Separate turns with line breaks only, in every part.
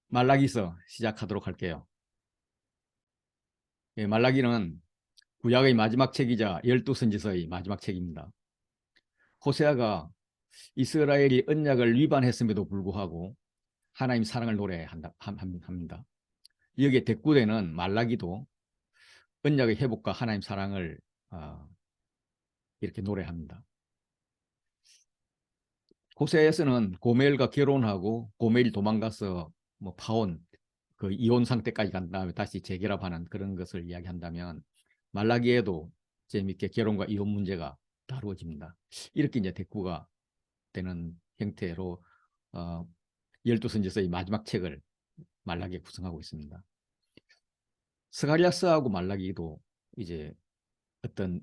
말라기서 시작하도록 할게요. 예, 말라기는 구약의 마지막 책이자 열두 선지서의 마지막 책입니다. 호세아가 이스라엘이 언약을 위반했음에도 불구하고 하나님 사랑을 노래합니다. 여기에 대꾸되는 말라기도 언약의 회복과 하나님 사랑을 이렇게 노래합니다. 호세아에서는 고멜과 결혼하고 고멜이 도망가서 뭐 파혼, 그 이혼 상태까지 간 다음에 다시 재결합하는 그런 것을 이야기한다면 말라기에도 재미있게 결혼과 이혼 문제가 다루어집니다. 이렇게 이제 대꾸가 되는 형태로 열두 선지서의 마지막 책을 말라기에 구성하고 있습니다. 스가랴서하고 말라기도 이제 어떤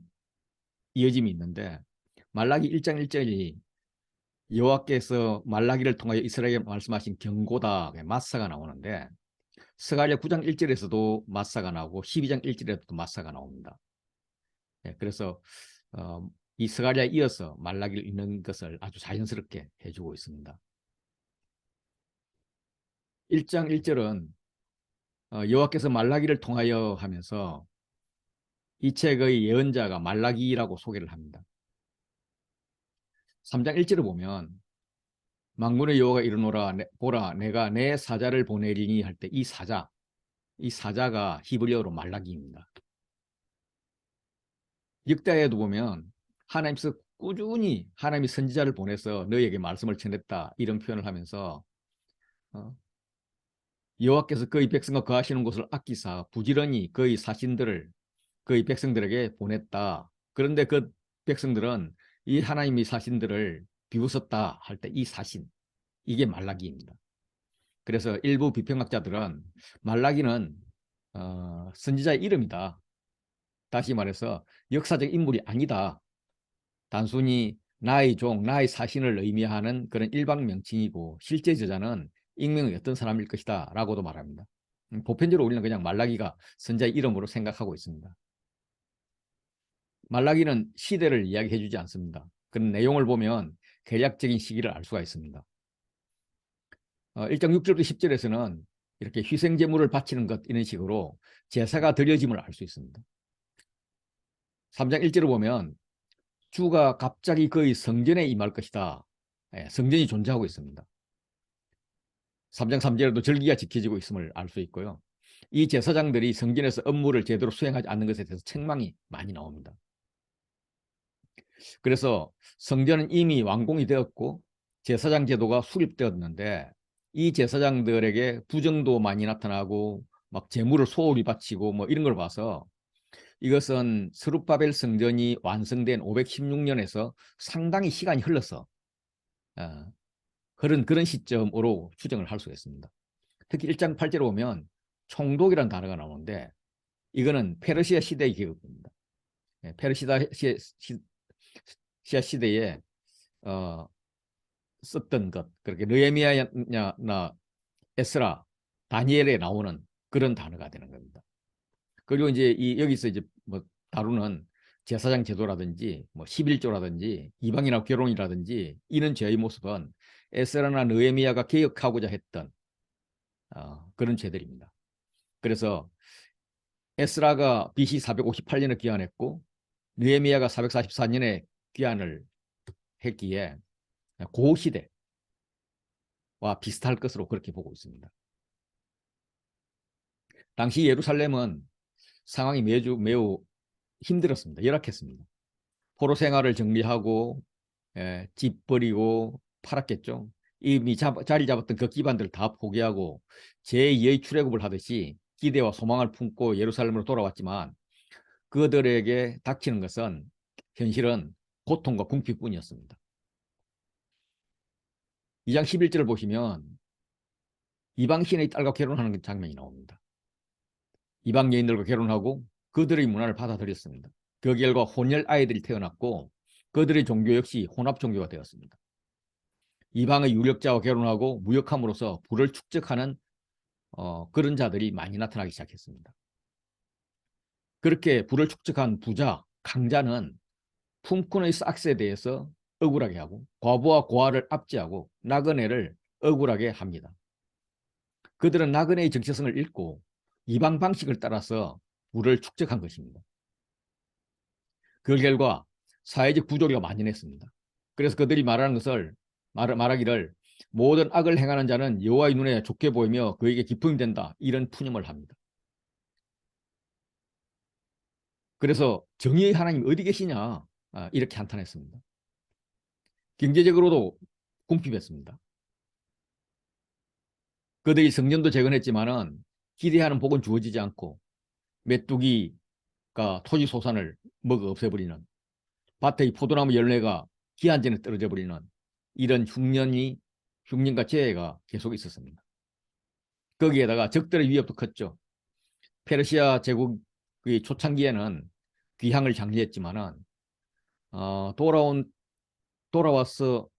이어짐이 있는데 말라기 1장 1절이 여호와께서 말라기를 통하여 이스라엘에 말씀하신 경고다 마사가 나오는데 스가랴 9장 1절에서도 마사가 나오고 12장 1절에도 마사가 나옵니다. 예, 그래서 이 스가랴에 이어서 말라기를 읽는 것을 아주 자연스럽게 해주고 있습니다. 1장 1절은 여호와께서 말라기를 통하여 하면서 이 책의 예언자가 말라기라고 소개를 합니다. 3장 1절을 보면 만군의 여호와가 이르노라 보라 내가 내 사자를 보내리니 할 때 이 사자가 히브리어로 말라기입니다. 역대에도 보면 하나님께서 꾸준히 하나님이 선지자를 보내서 너희에게 말씀을 전했다 이런 표현을 하면서 여호와께서 그의 백성과 거하시는 곳을 아끼사 부지런히 그의 사신들을 그의 백성들에게 보냈다. 그런데 그 백성들은 이 하나님의 사신들을 비웃었다 할 때 이 사신 이게 말라기입니다. 그래서 일부 비평학자들은 말라기는 선지자의 이름이다. 다시 말해서 역사적 인물이 아니다. 단순히 나의 종, 나의 사신을 의미하는 그런 일방 명칭이고 실제 저자는 익명의 어떤 사람일 것이다 라고도 말합니다. 보편적으로 우리는 그냥 말라기가 선지자의 이름으로 생각하고 있습니다. 말라기는 시대를 이야기해 주지 않습니다. 그런 내용을 보면 개략적인 시기를 알 수가 있습니다. 1장 6절부터 10절에서는 이렇게 희생제물을 바치는 것 이런 식으로 제사가 드려짐을 알 수 있습니다. 3장 1절을 보면 주가 갑자기 그의 성전에 임할 것이다. 성전이 존재하고 있습니다. 3장 3절에도 절기가 지켜지고 있음을 알 수 있고요. 이 제사장들이 성전에서 업무를 제대로 수행하지 않는 것에 대해서 책망이 많이 나옵니다. 그래서 성전은 이미 완공이 되었고 제사장 제도가 수립되었는데 이 제사장들에게 부정도 많이 나타나고 막 재물을 소홀히 바치고 뭐 이런 걸 봐서 이것은 스룹바벨 성전이 완성된 516년에서 상당히 시간이 흘러서 그런 시점으로 추정을 할 수 있습니다. 특히 1장 8절에 보면 총독이라는 단어가 나오는데 이거는 페르시아 시대의 기록입니다. 페르시아 시대에 썼던 것, 그렇게 느헤미야나 에스라, 다니엘에 나오는 그런 단어가 되는 겁니다. 그리고 이제 여기서 이제 뭐 다루는 제사장 제도라든지 뭐 11조라든지 이방인하고 결혼이라든지 이런 죄의 모습은 에스라나 느헤미야가 개혁하고자 했던 그런 죄들입니다. 그래서 에스라가 BC 458년에 귀환했고 느헤미야가 444년에 귀환을 했기에 고시대와 비슷할 것으로 그렇게 보고 있습니다. 당시 예루살렘은 상황이 매우 힘들었습니다. 열악했습니다. 포로 생활을 정리하고 집 버리고 팔았겠죠. 이미 자리 잡았던 그 기반들을 다 포기하고 제2의 출애굽을 하듯이 기대와 소망을 품고 예루살렘으로 돌아왔지만 그들에게 닥치는 것은 현실은 고통과 궁핍뿐이었습니다. 2장 11절을 보시면 이방 신의 딸과 결혼하는 장면이 나옵니다. 이방 여인들과 결혼하고 그들의 문화를 받아들였습니다. 그 결과 혼혈 아이들이 태어났고 그들의 종교 역시 혼합 종교가 되었습니다. 이방의 유력자와 결혼하고 무역함으로써 부를 축적하는 그런 자들이 많이 나타나기 시작했습니다. 그렇게 부를 축적한 부자, 강자는 품꾼의 싹스에 대해서 억울하게 하고 과부와 고아를 압제하고 나그네를 억울하게 합니다. 그들은 나그네의 정체성을 잃고 이방 방식을 따라서 부를 축적한 것입니다. 그 결과 사회적 부조리가 만연했습니다. 그래서 그들이 말하는 것을 말하기를 모든 악을 행하는 자는 여호와의 눈에 좋게 보이며 그에게 기쁨이 된다, 이런 푸념을 합니다. 그래서 정의의 하나님 어디 계시냐, 이렇게 한탄했습니다. 경제적으로도 궁핍했습니다. 그들이 성전도 재건했지만은 기대하는 복은 주어지지 않고 메뚜기가 토지 소산을 먹어 없애버리는, 밭의 포도나무 열매가 기한 전에 떨어져 버리는 이런 흉년과 재해가 계속 있었습니다. 거기에다가 적들의 위협도 컸죠. 페르시아 제국의 초창기에는 귀향을 장려했지만은 돌아와서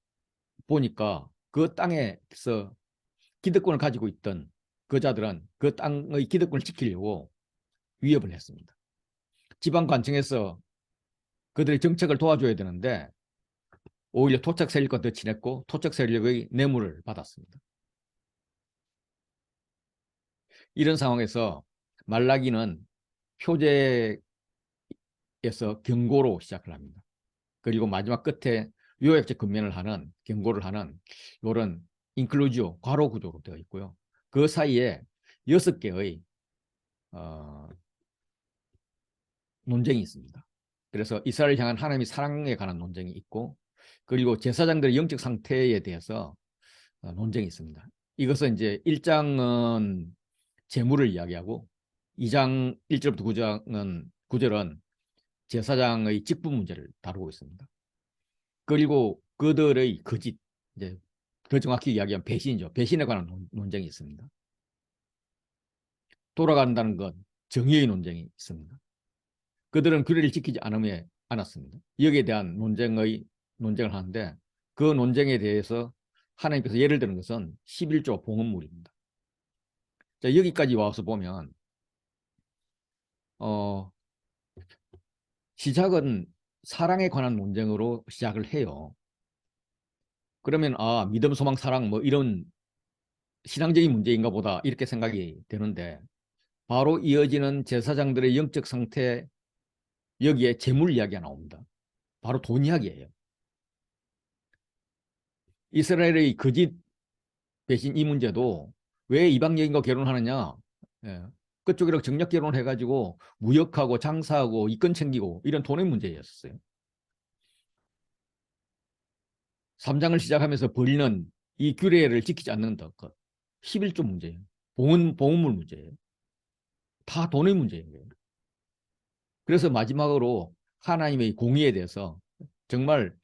보니까 그 땅에서 기득권을 가지고 있던 그 자들은 그 땅의 기득권을 지키려고 위협을 했습니다. 지방 관청에서 그들의 정책을 도와줘야 되는데 오히려 토착 세력과 더 친했고 토착 세력의 뇌물을 받았습니다. 이런 상황에서 말라기는 표제에서 경고로 시작을 합니다. 그리고 마지막 끝에 요약적 근면을 하는, 경고를 하는 이런 인클루지오 괄호 구조로 되어 있고요. 그 사이에 6개의 논쟁이 있습니다. 그래서 이스라엘을 향한 하나님의 사랑에 관한 논쟁이 있고, 그리고 제사장들의 영적 상태에 대해서 논쟁이 있습니다. 이것은 이제 1장은 재물을 이야기하고 2장 1절부터 9절은 제사장의 직분 문제를 다루고 있습니다. 그리고 그들의 거짓, 이제 더 정확히 이야기하면 배신이죠. 배신에 관한 논쟁이 있습니다. 돌아간다는 것, 정의의 논쟁이 있습니다. 그들은 규례를 지키지 않았습니다. 여기에 대한 논쟁을 하는데, 그 논쟁에 대해서 하나님께서 예를 드는 것은 11조 봉헌물입니다. 자, 여기까지 와서 보면 시작은 사랑에 관한 논쟁으로 시작을 해요. 그러면 믿음, 소망, 사랑 뭐 이런 신앙적인 문제인가 보다, 이렇게 생각이 되는데, 바로 이어지는 제사장들의 영적 상태, 여기에 재물 이야기가 나옵니다. 바로 돈 이야기예요. 이스라엘의 거짓 배신 이 문제도 왜 이방 여인과 결혼하느냐? 예. 그쪽이랑 정략 결혼해가지고 무역하고 장사하고 이권 챙기고 이런 돈의 문제였어요. 3장을 시작하면서 벌이는 이 규례를 지키지 않는 것, 11조 문제예요. 봉헌물 문제예요. 다 돈의 문제예요. 그래서 마지막으로 하나님의 공의에 대해서 정말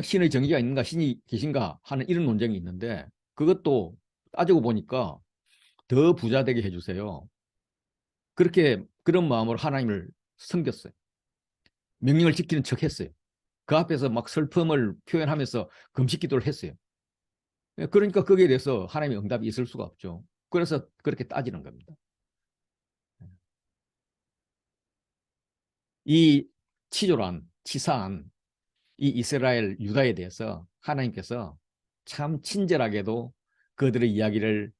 신의 정의가 있는가, 신이 계신가 하는 이런 논쟁이 있는데, 그것도 따지고 보니까 더 부자 되게 해주세요. 그런 마음으로 하나님을 섬겼어요. 명령을 지키는 척 했어요. 그 앞에서 막 슬픔을 표현하면서 금식 기도를 했어요. 그러니까 거기에 대해서 하나님의 응답이 있을 수가 없죠. 그래서 그렇게 따지는 겁니다. 이 치사한 이 이스라엘 유다에 대해서 하나님께서 참 친절하게도 그들의 이야기를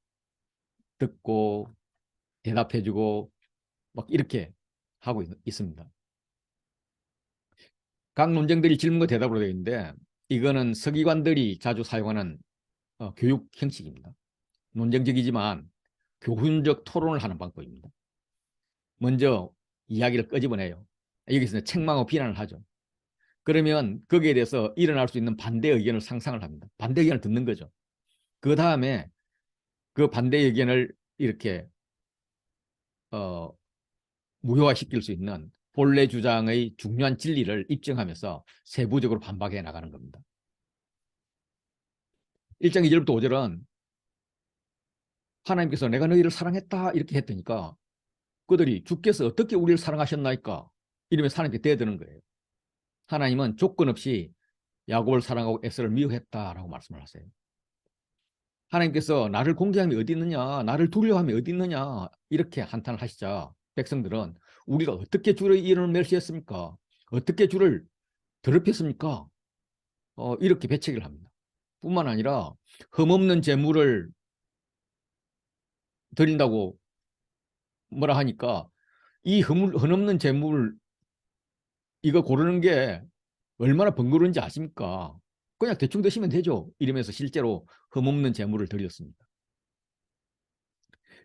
듣고 대답해주고 막 이렇게 하고 있습니다. 각 논쟁들이 질문과 대답으로 되어 있는데, 이거는 서기관들이 자주 사용하는 교육 형식입니다. 논쟁적이지만 교훈적 토론을 하는 방법입니다. 먼저 이야기를 끄집어내요. 여기서 책망하고 비난을 하죠. 그러면 거기에 대해서 일어날 수 있는 반대 의견을 상상을 합니다. 반대 의견을 듣는 거죠. 그 다음에 그 반대 의견을 이렇게 어, 무효화시킬 수 있는 본래 주장의 중요한 진리를 입증하면서 세부적으로 반박해 나가는 겁니다. 1장 2절부터 5절은 하나님께서 내가 너희를 사랑했다 이렇게 했더니까 그들이 주께서 어떻게 우리를 사랑하셨나이까 이러면서 하나님께 대드는 거예요. 하나님은 조건 없이 야곱을 사랑하고 에서를 미워했다라고 말씀을 하세요. 하나님께서 나를 공개함이 어디 있느냐, 나를 두려워함이 어디 있느냐 이렇게 한탄을 하시자 백성들은 우리가 어떻게 주의 이름을 멸시했습니까? 어떻게 주를 더럽혔습니까? 이렇게 배척을 합니다. 뿐만 아니라 흠없는 재물을 드린다고 뭐라 하니까 이 흔없는 재물 이거 고르는 게 얼마나 번거로운지 아십니까? 그냥 대충 드시면 되죠. 이러면서 실제로 흠없는 재물을 드렸습니다.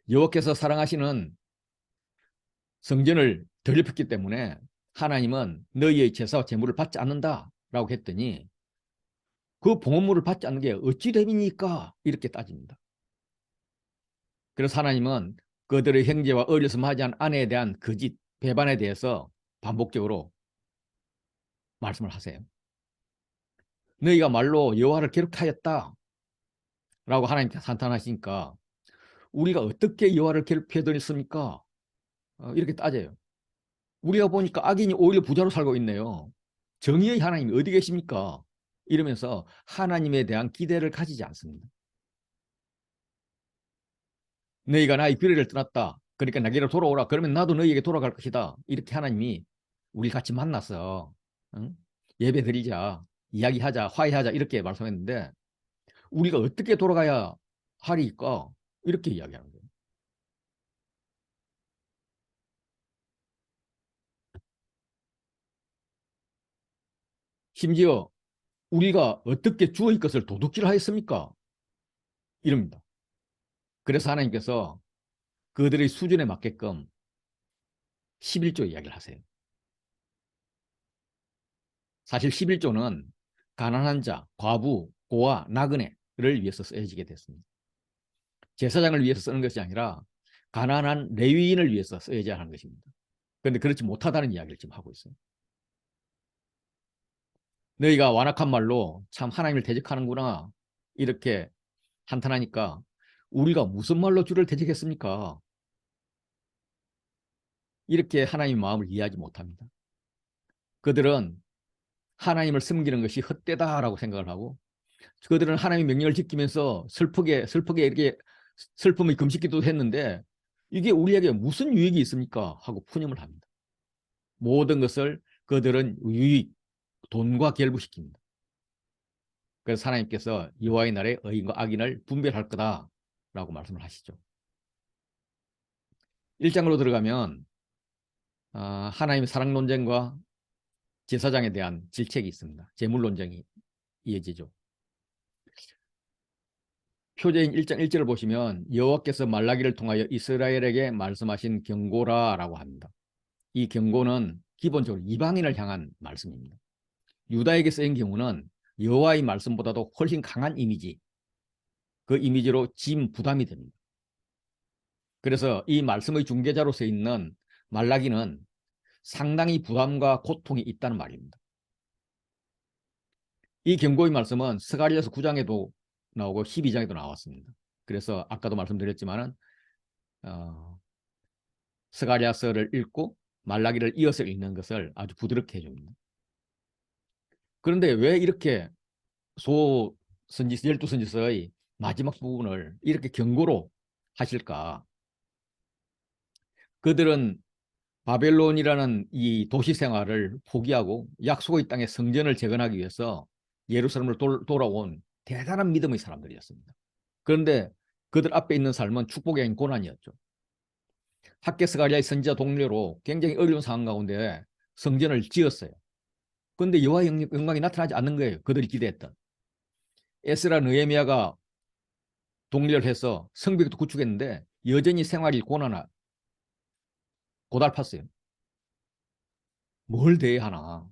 여호와께서 사랑하시는 성전을 더럽혔기 때문에 하나님은 너희의 제사와 제물을 받지 않는다라고 했더니 그 봉헌물을 받지 않는 게 어찌 됨이니까 이렇게 따집니다. 그래서 하나님은 그들의 형제와 어려서 맞이한 아내에 대한 거짓 배반에 대해서 반복적으로 말씀을 하세요. 너희가 말로 여호와를 괴롭하였다 라고 하나님께서 한탄하시니까 우리가 어떻게 여호와를 괴롭혀드렸습니까? 이렇게 따져요. 우리가 보니까 악인이 오히려 부자로 살고 있네요. 정의의 하나님이 어디 계십니까? 이러면서 하나님에 대한 기대를 가지지 않습니다. 너희가 나의 규례를 떠났다. 그러니까 나에게로 돌아오라. 그러면 나도 너희에게 돌아갈 것이다. 이렇게 하나님이 우리 같이 만나서 응? 예배 드리자, 이야기하자, 화해하자 이렇게 말씀했는데 우리가 어떻게 돌아가야 하리까? 이렇게 이야기하는 거예요. 심지어 우리가 어떻게 주의 것을 도둑질하였습니까? 이럽니다. 그래서 하나님께서 그들의 수준에 맞게끔 11조 이야기를 하세요. 사실 11조는 가난한 자, 과부, 고아, 나그네를 위해서 쓰여지게 됐습니다. 제사장을 위해서 쓰는 것이 아니라 가난한 레위인을 위해서 쓰여져야 하는 것입니다. 그런데 그렇지 못하다는 이야기를 지금 하고 있어요. 너희가 완악한 말로 참 하나님을 대적하는구나 이렇게 한탄하니까 우리가 무슨 말로 주를 대적했습니까? 이렇게 하나님의 마음을 이해하지 못합니다. 그들은 하나님을 섬기는 것이 헛되다라고 생각을 하고 그들은 하나님의 명령을 지키면서 슬프게 이렇게 슬픔의 금식기도 했는데 이게 우리에게 무슨 유익이 있습니까? 하고 푸념을 합니다. 모든 것을 그들은 유익, 돈과 결부시킵니다. 그래서 하나님께서 여호와의 날에 의인과 악인을 분별할 거다라고 말씀을 하시죠. 1장으로 들어가면 하나님의 사랑 논쟁과 제사장에 대한 질책이 있습니다. 재물 논쟁이 이어지죠. 표제인 1장 1절을 보시면 여호와께서 말라기를 통하여 이스라엘에게 말씀하신 경고라라고 합니다. 이 경고는 기본적으로 이방인을 향한 말씀입니다. 유다에게 쓰인 경우는 여호와의 말씀보다도 훨씬 강한 이미지, 그 이미지로 짐 부담이 됩니다. 그래서 이 말씀의 중개자로서 있는 말라기는 상당히 부담과 고통이 있다는 말입니다. 이 경고의 말씀은 스가랴서 9장에도 나오고 12장에도 나왔습니다. 그래서 아까도 말씀드렸지만은 스가랴서를 읽고 말라기를 이어서 읽는 것을 아주 부드럽게 해줍니다. 그런데 왜 이렇게 열두 선지서의 마지막 부분을 이렇게 경고로 하실까? 그들은 바벨론이라는 이 도시 생활을 포기하고 약속의 땅에 성전을 재건하기 위해서 예루살렘을 돌아온 대단한 믿음의 사람들이었습니다. 그런데 그들 앞에 있는 삶은 축복이 아닌 고난이었죠. 학개 스가랴의 선지자 동료로 굉장히 어려운 상황 가운데 성전을 지었어요. 그런데 여호와의 영광이 나타나지 않는 거예요. 그들이 기대했던. 에스라 느헤미야가 동료를 해서 성벽도 구축했는데 여전히 생활이 고달팠어요. 뭘 대해야 하나.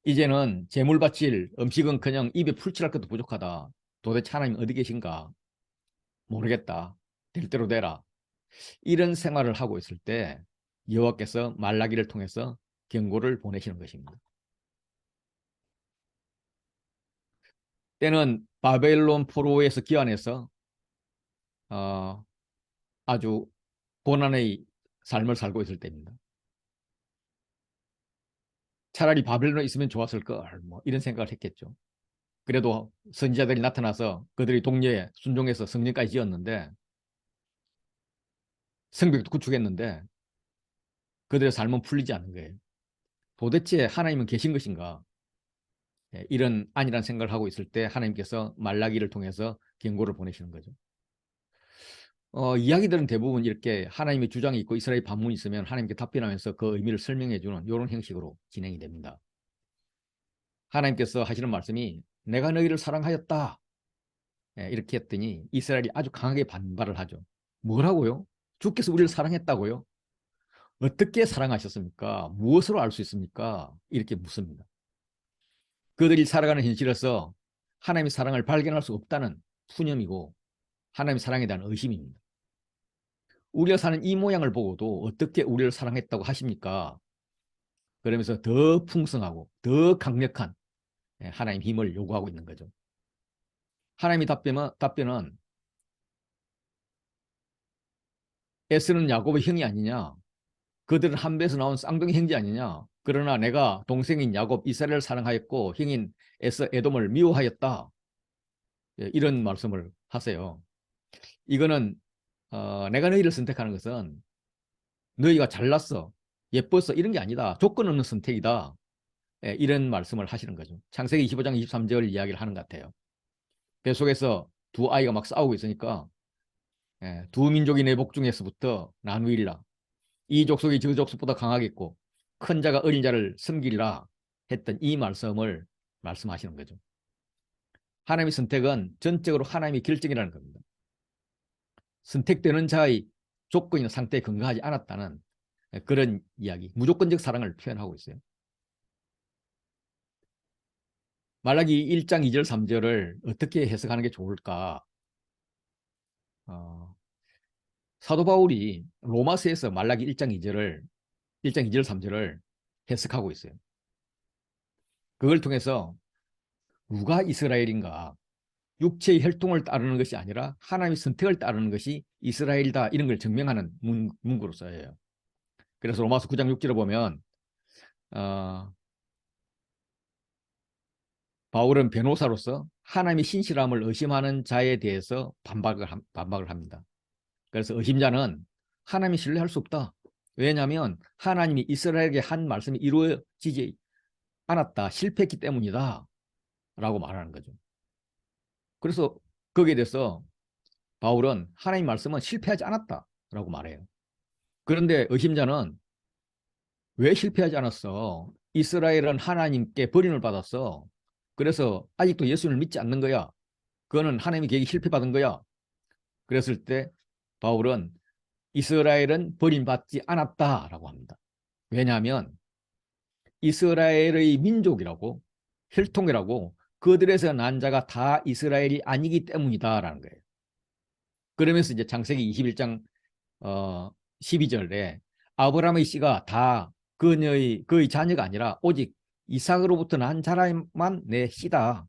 이제는 재물 바칠 음식은커녕 입에 풀칠할 것도 부족하다. 도대체 하나님 어디 계신가? 모르겠다. 될 대로 되라. 이런 생활을 하고 있을 때 여호와께서 말라기를 통해서 경고를 보내시는 것입니다. 때는 바벨론 포로에서 귀환해서 아주 고난의 삶을 살고 있을 때입니다. 차라리 바벨론에 있으면 좋았을 걸, 뭐 이런 생각을 했겠죠. 그래도 선지자들이 나타나서 그들이 동료에 순종해서 성전까지 지었는데 성벽도 구축했는데 그들의 삶은 풀리지 않는 거예요. 도대체 하나님은 계신 것인가? 이런 아니란 생각을 하고 있을 때 하나님께서 말라기를 통해서 경고를 보내시는 거죠. 이야기들은 대부분 이렇게 하나님의 주장이 있고 이스라엘 반문이 있으면 하나님께 답변하면서 그 의미를 설명해 주는 이런 형식으로 진행이 됩니다. 하나님께서 하시는 말씀이 내가 너희를 사랑하였다. 예, 이렇게 했더니 이스라엘이 아주 강하게 반발을 하죠. 뭐라고요? 주께서 우리를 사랑했다고요? 어떻게 사랑하셨습니까? 무엇으로 알 수 있습니까? 이렇게 묻습니다. 그들이 살아가는 현실에서 하나님의 사랑을 발견할 수 없다는 푸념이고 하나님의 사랑에 대한 의심입니다. 우리가 사는 이 모양을 보고도 어떻게 우리를 사랑했다고 하십니까? 그러면서 더 풍성하고 더 강력한 하나님 힘을 요구하고 있는 거죠. 하나님의 답변은 에스는 야곱의 형이 아니냐? 그들은 한 배에서 나온 쌍둥이 형제 아니냐? 그러나 내가 동생인 야곱 이스라엘을 사랑하였고 형인 에서 에돔을 미워하였다. 이런 말씀을 하세요. 이거는 내가 너희를 선택하는 것은 너희가 잘났어, 예뻤어 이런 게 아니다. 조건 없는 선택이다. 이런 말씀을 하시는 거죠. 창세기 25장 23절 이야기를 하는 것 같아요. 뱃속에서 두 아이가 막 싸우고 있으니까 두 민족이 내 복중에서부터 나누일라. 이 족속이 저 족속보다 강하겠고 큰 자가 어린 자를 섬기리라 했던 이 말씀을 말씀하시는 거죠. 하나님의 선택은 전적으로 하나님의 결정이라는 겁니다. 선택되는 자의 조건이나 상태에 근거하지 않았다는 그런 이야기, 무조건적 사랑을 표현하고 있어요. 말라기 1장 2절 3절을 어떻게 해석하는 게 좋을까? 사도 바울이 로마서에서 말라기 1장 2절 3절을 해석하고 있어요. 그걸 통해서 누가 이스라엘인가? 육체의 혈통을 따르는 것이 아니라 하나님의 선택을 따르는 것이 이스라엘이다. 이런 걸 증명하는 문구로 써요. 그래서 로마서 9장 6절을 보면 바울은 변호사로서 하나님의 신실함을 의심하는 자에 대해서 반박을 합니다. 그래서 의심자는 하나님이 신뢰할 수 없다. 왜냐하면 하나님이 이스라엘에게 한 말씀이 이루어지지 않았다. 실패했기 때문이다. 라고 말하는 거죠. 그래서 거기에 대해서 바울은 하나님 말씀은 실패하지 않았다. 라고 말해요. 그런데 의심자는 왜 실패하지 않았어? 이스라엘은 하나님께 버림을 받았어. 그래서 아직도 예수를 믿지 않는 거야. 그거는 하나님의 계획이 실패받은 거야. 그랬을 때 바울은 이스라엘은 버림받지 않았다라고 합니다. 왜냐하면 이스라엘의 민족이라고 혈통이라고 그들에서 난 자가 다 이스라엘이 아니기 때문이다라는 거예요. 그러면서 이제 창세기 21장 12절에 아브라함의 씨가 다 그의 자녀가 아니라 오직 이삭으로부터 난 자라만 내 씨다.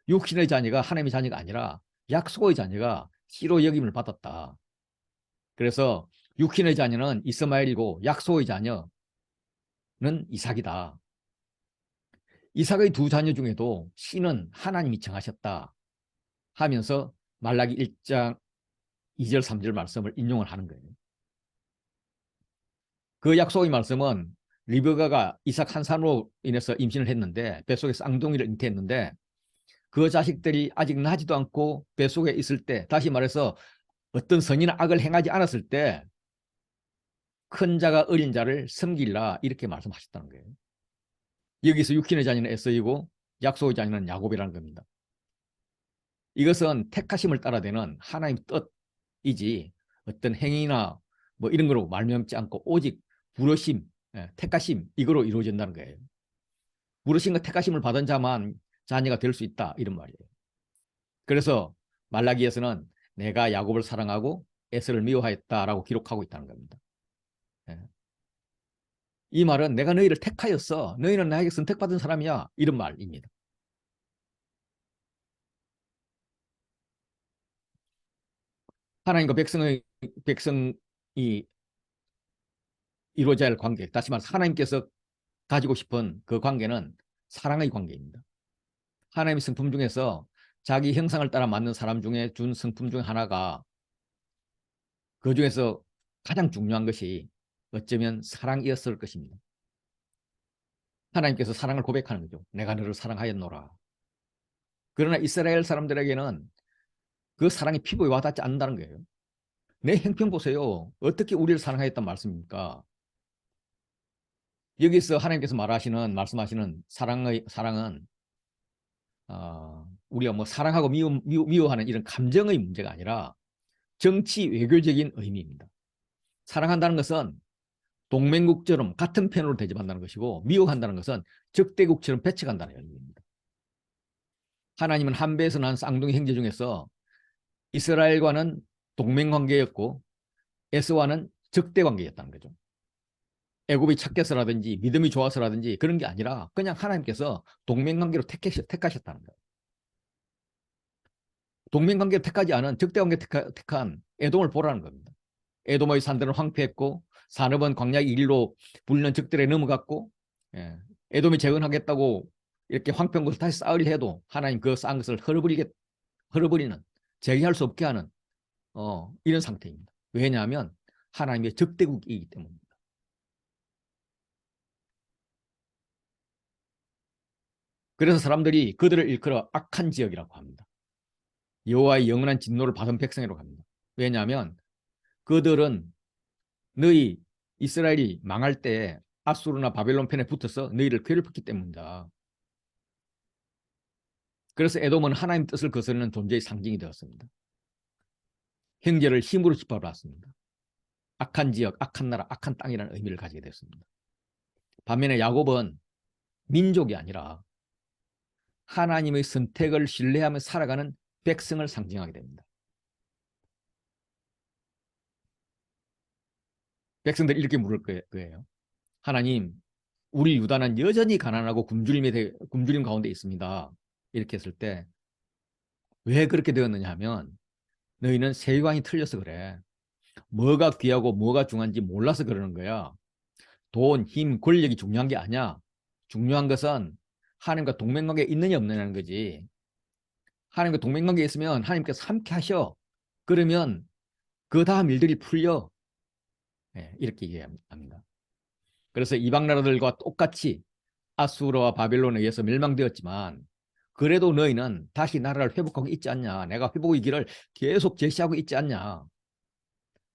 육신의 자녀가 하나님의 자녀가 아니라 약속의 자녀가 씨로 여김을 받았다. 그래서 육신의 자녀는 이스마엘이고 약속의 자녀는 이삭이다. 이삭의 두 자녀 중에도 씨는 하나님이 정하셨다 하면서 말라기 1장 2절 3절 말씀을 인용을 하는 거예요. 그 약속의 말씀은 리브가가 이삭 한 사람으로 인해서 임신을 했는데 뱃속에 쌍둥이를 잉태했는데 그 자식들이 아직 나지도 않고 뱃속에 있을 때, 다시 말해서 어떤 선이나 악을 행하지 않았을 때 큰 자가 어린 자를 섬기라 이렇게 말씀하셨다는 거예요. 여기서 육신의 자녀는 에서이고 약속의 자녀는 야곱이라는 겁니다. 이것은 택하심을 따라되는 하나님 뜻이지 어떤 행위나 뭐 이런 거로 말미암지 않고 오직 부르심, 택하심 이거로 이루어진다는 거예요. 부르심과 택하심을 받은 자만 자녀가 될 수 있다 이런 말이에요. 그래서 말라기에서는 내가 야곱을 사랑하고 에서를 미워하였다라고 기록하고 있다는 겁니다. 이 말은 내가 너희를 택하였어. 너희는 나에게 선택받은 사람이야. 이런 말입니다. 하나님과 백성이 이루어져야 할 관계, 다시 말해서 하나님께서 가지고 싶은 그 관계는 사랑의 관계입니다. 하나님의 성품 중에서 자기 형상을 따라 만든 사람 중에 준 성품 중 하나가 그 중에서 가장 중요한 것이 어쩌면 사랑이었을 것입니다. 하나님께서 사랑을 고백하는 거죠. 내가 너를 사랑하였노라. 그러나 이스라엘 사람들에게는 그 사랑이 피부에 와닿지 않는다는 거예요. 내 행편 보세요. 어떻게 우리를 사랑하였단 말씀입니까? 여기서 하나님께서 말씀하시는 사랑은 우리가 뭐 사랑하고 미워하는 이런 감정의 문제가 아니라 정치 외교적인 의미입니다. 사랑한다는 것은 동맹국처럼 같은 편으로 대접한다는 것이고, 미워한다는 것은 적대국처럼 배척한다는 의미입니다. 하나님은 한배에서 난 쌍둥이 형제 중에서 이스라엘과는 동맹관계였고 에서와는 적대관계였다는 거죠. 애굽이 착해서라든지 믿음이 좋아서라든지 그런 게 아니라 그냥 하나님께서 동맹관계로 택하셨다는 거예요. 동맹관계를 택하지 않은 적대관계 택한 에돔을 보라는 겁니다. 에돔의 산들은 황폐했고 산업은 광야 일로 불리는 적들에 넘어갔고, 예, 에돔이 재건하겠다고 이렇게 황폐한 것을 다시 쌓으려 해도 하나님 그 쌓은 것을 헐어버리는, 재개할 수 없게 하는 이런 상태입니다. 왜냐하면 하나님의 적대국이기 때문입니다. 그래서 사람들이 그들을 일컬어 악한 지역이라고 합니다. 여호와의 영원한 진노를 받은 백성이라고 합니다. 왜냐하면 그들은 너희 이스라엘이 망할 때 아수르나 바벨론 편에 붙어서 너희를 괴롭혔기 때문이다. 그래서 에돔은 하나님 뜻을 거스르는 존재의 상징이 되었습니다. 형제를 힘으로 짓밟았습니다. 악한 지역, 악한 나라, 악한 땅이라는 의미를 가지게 되었습니다. 반면에 야곱은 민족이 아니라 하나님의 선택을 신뢰하며 살아가는 백성을 상징하게 됩니다. 백성들이 이렇게 물을 거예요. 하나님, 우리 유다는 여전히 가난하고 굶주림 가운데 있습니다. 이렇게 했을 때 왜 그렇게 되었느냐 하면 너희는 세관이 틀려서 그래. 뭐가 귀하고 뭐가 중요한지 몰라서 그러는 거야. 돈, 힘, 권력이 중요한 게 아니야. 중요한 것은 하나님과 동맹관계에 있느냐 없느냐는 거지. 하나님과 동맹관계에 있으면 하나님께서 함께 하셔. 그러면 그 다음 일들이 풀려. 네, 이렇게 얘기합니다. 그래서 이방 나라들과 똑같이 아수르와 바벨론에 의해서 멸망되었지만 그래도 너희는 다시 나라를 회복하고 있지 않냐. 내가 회복의 길을 계속 제시하고 있지 않냐.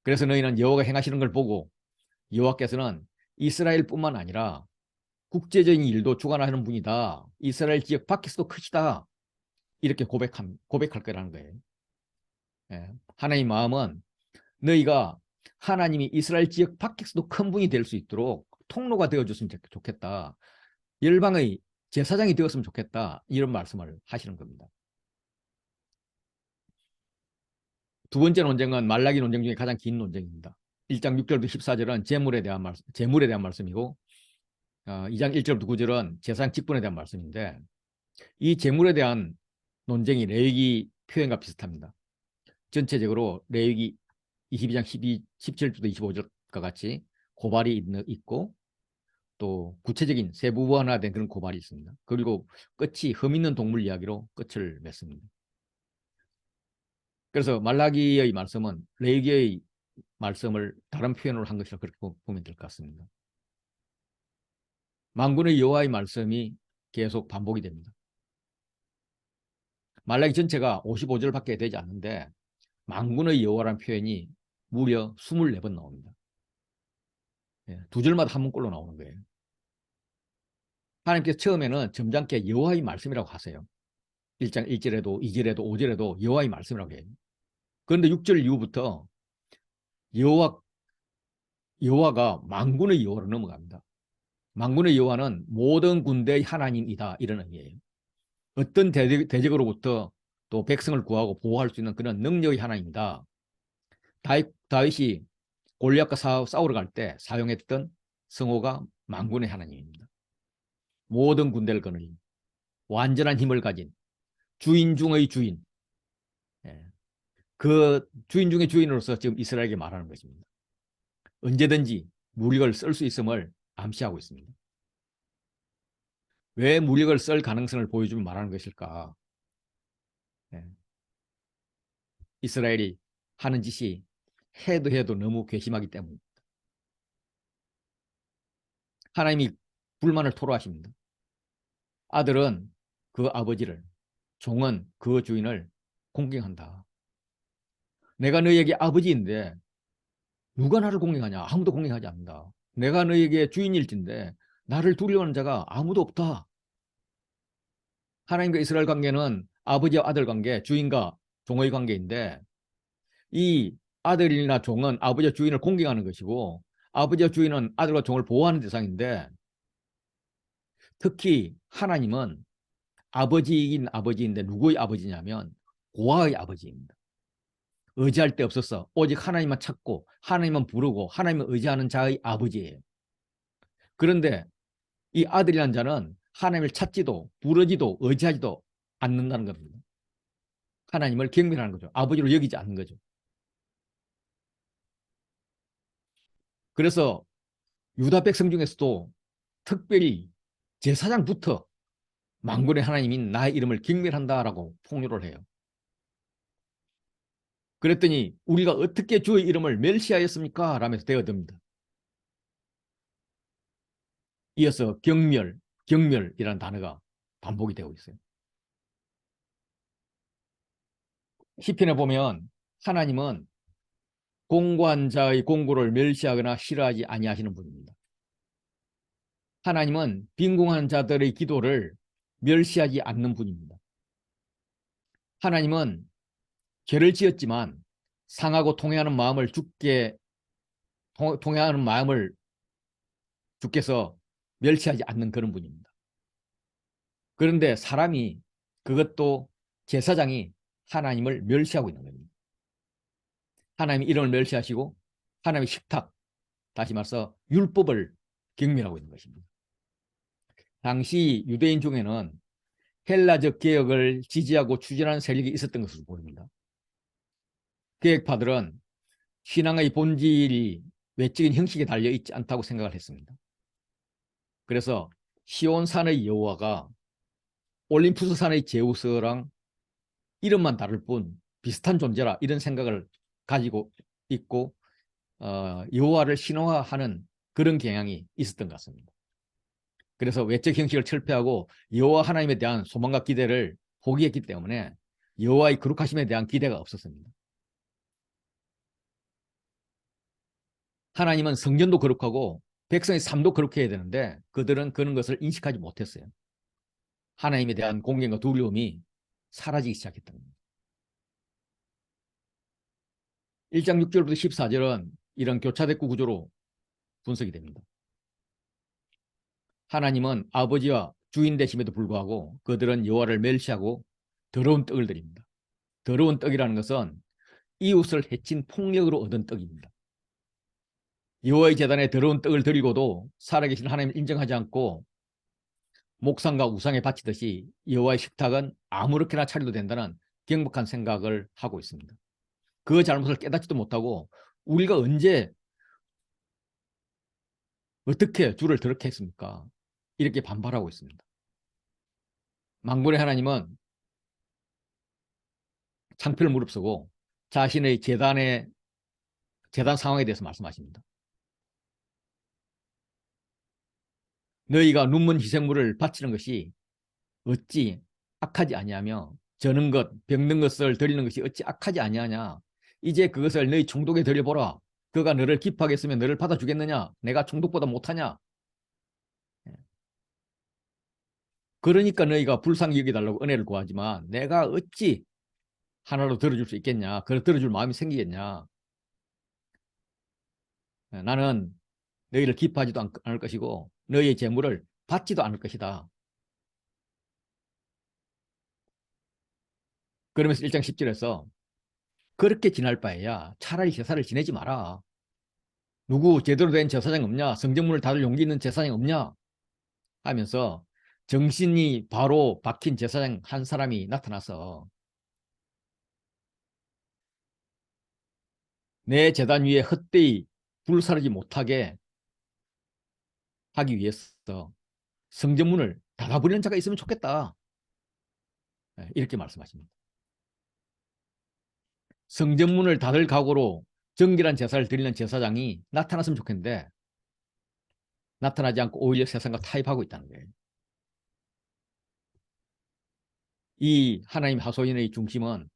그래서 너희는 여호와가 행하시는 걸 보고 여호와께서는 이스라엘뿐만 아니라 국제적인 일도 주관하는 분이다. 이스라엘 지역 밖에서도 크시다. 이렇게 고백할 거라는 거예요. 예. 하나님 마음은 너희가 하나님이 이스라엘 지역 밖에서도 큰 분이 될 수 있도록 통로가 되어줬으면 좋겠다. 열방의 제사장이 되었으면 좋겠다. 이런 말씀을 하시는 겁니다. 두 번째 논쟁은 말라기 논쟁 중에 가장 긴 논쟁입니다. 1장 6절부터 14절은 재물에 대한 말씀이고 2장 1절부터 9절은 제사장 직분에 대한 말씀인데 이 재물에 대한 논쟁이 레위기 표현과 비슷합니다. 전체적으로 레위기 22장 17절부터 25절과 같이 고발이 있고 또 구체적인 세부화된 그런 고발이 있습니다. 그리고 끝이 흠 있는 동물 이야기로 끝을 맺습니다. 그래서 말라기의 말씀은 레위기의 말씀을 다른 표현으로 한 것이라 그렇게 보면 될 것 같습니다. 만군의 여호와의 말씀이 계속 반복이 됩니다. 말라기 전체가 55절밖에 되지 않는데 만군의 여호와라는 표현이 무려 24번 나옵니다. 두 절마다 한 문꼴로 나오는 거예요. 하나님께서 처음에는 점잖게 여호와의 말씀이라고 하세요. 1장 1절에도 2절에도 5절에도 여호와의 말씀이라고 해요. 그런데 6절 이후부터 여호와가 만군의 여호와로 넘어갑니다. 만군의 여호와는 모든 군대의 하나님이다 이런 의미예요. 어떤 대적으로부터 또 백성을 구하고 보호할 수 있는 그런 능력의 하나님이다. 다윗이 골리앗과 싸우러 갈 때 사용했던 성호가 만군의 하나님입니다. 모든 군대를 거느린 완전한 힘을 가진 주인 중의 주인, 그 주인 중의 주인으로서 지금 이스라엘에게 말하는 것입니다. 언제든지 무력을 쓸 수 있음을 암시하고 있습니다. 왜 무력을 쓸 가능성을 보여주며 말하는 것일까? 이스라엘이 하는 짓이 해도 너무 괘씸하기 때문입니다. 하나님이 불만을 토로하십니다. 아들은 그 아버지를, 종은 그 주인을 공경한다. 내가 너에게 아버지인데 누가 나를 공경하냐? 아무도 공경하지 않는다. 내가 너에게 주인일진데 나를 두려워하는 자가 아무도 없다. 하나님과 이스라엘 관계는 아버지와 아들 관계, 주인과 종의 관계인데 이 아들이나 종은 아버지와 주인을 공경하는 것이고 아버지와 주인은 아들과 종을 보호하는 대상인데 특히 하나님은 아버지이긴 아버지인데 누구의 아버지냐면 고아의 아버지입니다. 의지할 데 없어서 오직 하나님만 찾고 하나님만 부르고 하나님을 의지하는 자의 아버지예요. 그런데 이 아들이라는 자는 하나님을 찾지도 부르지도 의지하지도 않는다는 겁니다. 하나님을 경멸하는 거죠. 아버지로 여기지 않는 거죠. 그래서 유다 백성 중에서도 특별히 제사장부터 만군의 하나님인 나의 이름을 경멸한다라고 폭로를 해요. 그랬더니 우리가 어떻게 주의 이름을 멸시하였습니까? 라면서 대어듭니다. 이어서 경멸, 경멸이라는 단어가 반복이 되고 있어요. 시편에 보면 하나님은 공고한 자의 공고를 멸시하거나 싫어하지 아니하시는 분입니다. 하나님은 빈궁한 자들의 기도를 멸시하지 않는 분입니다. 하나님은 죄를 지었지만 상하고 통회하는 마음을 통회하는 마음을 주께서 멸시하지 않는 그런 분입니다. 그런데 사람이 그것도 제사장이 하나님을 멸시하고 있는 겁니다. 하나님의 이름을 멸시하시고 하나님의 식탁, 다시 말해서 율법을 경멸하고 있는 것입니다. 당시 유대인 중에는 헬라적 개혁을 지지하고 추진하는 세력이 있었던 것으로 보입니다. 개혁파들은 신앙의 본질이 외적인 형식에 달려 있지 않다고 생각을 했습니다. 그래서 시온산의 여호와가 올림푸스 산의 제우스랑 이름만 다를 뿐 비슷한 존재라 이런 생각을 가지고 있고 여호와를 신화하는 그런 경향이 있었던 것 같습니다. 그래서 외적 형식을 철폐하고 여호와 하나님에 대한 소망과 기대를 포기했기 때문에 여호와의 거룩하심에 대한 기대가 없었습니다. 하나님은 성전도 거룩하고 백성의 삶도 그렇게 해야 되는데 그들은 그런 것을 인식하지 못했어요. 하나님에 대한 공경과 두려움이 사라지기 시작했던 겁니다. 1장 6절부터 14절은 이런 교차대구 구조로 분석이 됩니다. 하나님은 아버지와 주인 되심에도 불구하고 그들은 여호와를 멸시하고 더러운 떡을 드립니다. 더러운 떡이라는 것은 이웃을 해친 폭력으로 얻은 떡입니다. 여호와의 제단에 더러운 떡을 드리고도 살아계신 하나님을 인정하지 않고 목상과 우상에 바치듯이 여호와의 식탁은 아무렇게나 차려도 된다는 경박한 생각을 하고 있습니다. 그 잘못을 깨닫지도 못하고 우리가 언제 어떻게 주를 더럽게 했습니까? 이렇게 반발하고 있습니다. 만군의 하나님은 창피를 무릅쓰고 자신의 재단 상황에 대해서 말씀하십니다. 너희가 눈먼 희생물을 바치는 것이 어찌 악하지 아니하며 저는 것, 병든 것을 드리는 것이 어찌 악하지 아니하냐. 이제 그것을 너희 총독에 드려보라. 그가 너를 기뻐하게 했으면 너를 받아주겠느냐. 내가 총독보다 못하냐. 그러니까 너희가 불쌍히 여기달라고 은혜를 구하지만 내가 어찌 하나로 들어줄 수 있겠냐. 그걸 들어줄 마음이 생기겠냐. 나는 너희를 기뻐하지도 않을 것이고 너희의 재물을 받지도 않을 것이다. 그러면서 1장 10절에서 그렇게 지날 바에야 차라리 제사를 지내지 마라. 누구 제대로 된 제사장 없냐? 성전문을 닫을 용기 있는 제사장 없냐? 하면서 정신이 바로 박힌 제사장 한 사람이 나타나서 내 제단 위에 헛되이 불사르지 못하게 하기 위해서 성전문을 닫아버리는 자가 있으면 좋겠다. 이렇게 말씀하십니다. 성전문을 닫을 각오로 정결한 제사를 드리는 제사장이 나타났으면 좋겠는데 나타나지 않고 오히려 세상과 타협하고 있다는 거예요. 이 하나님 하소연의 중심은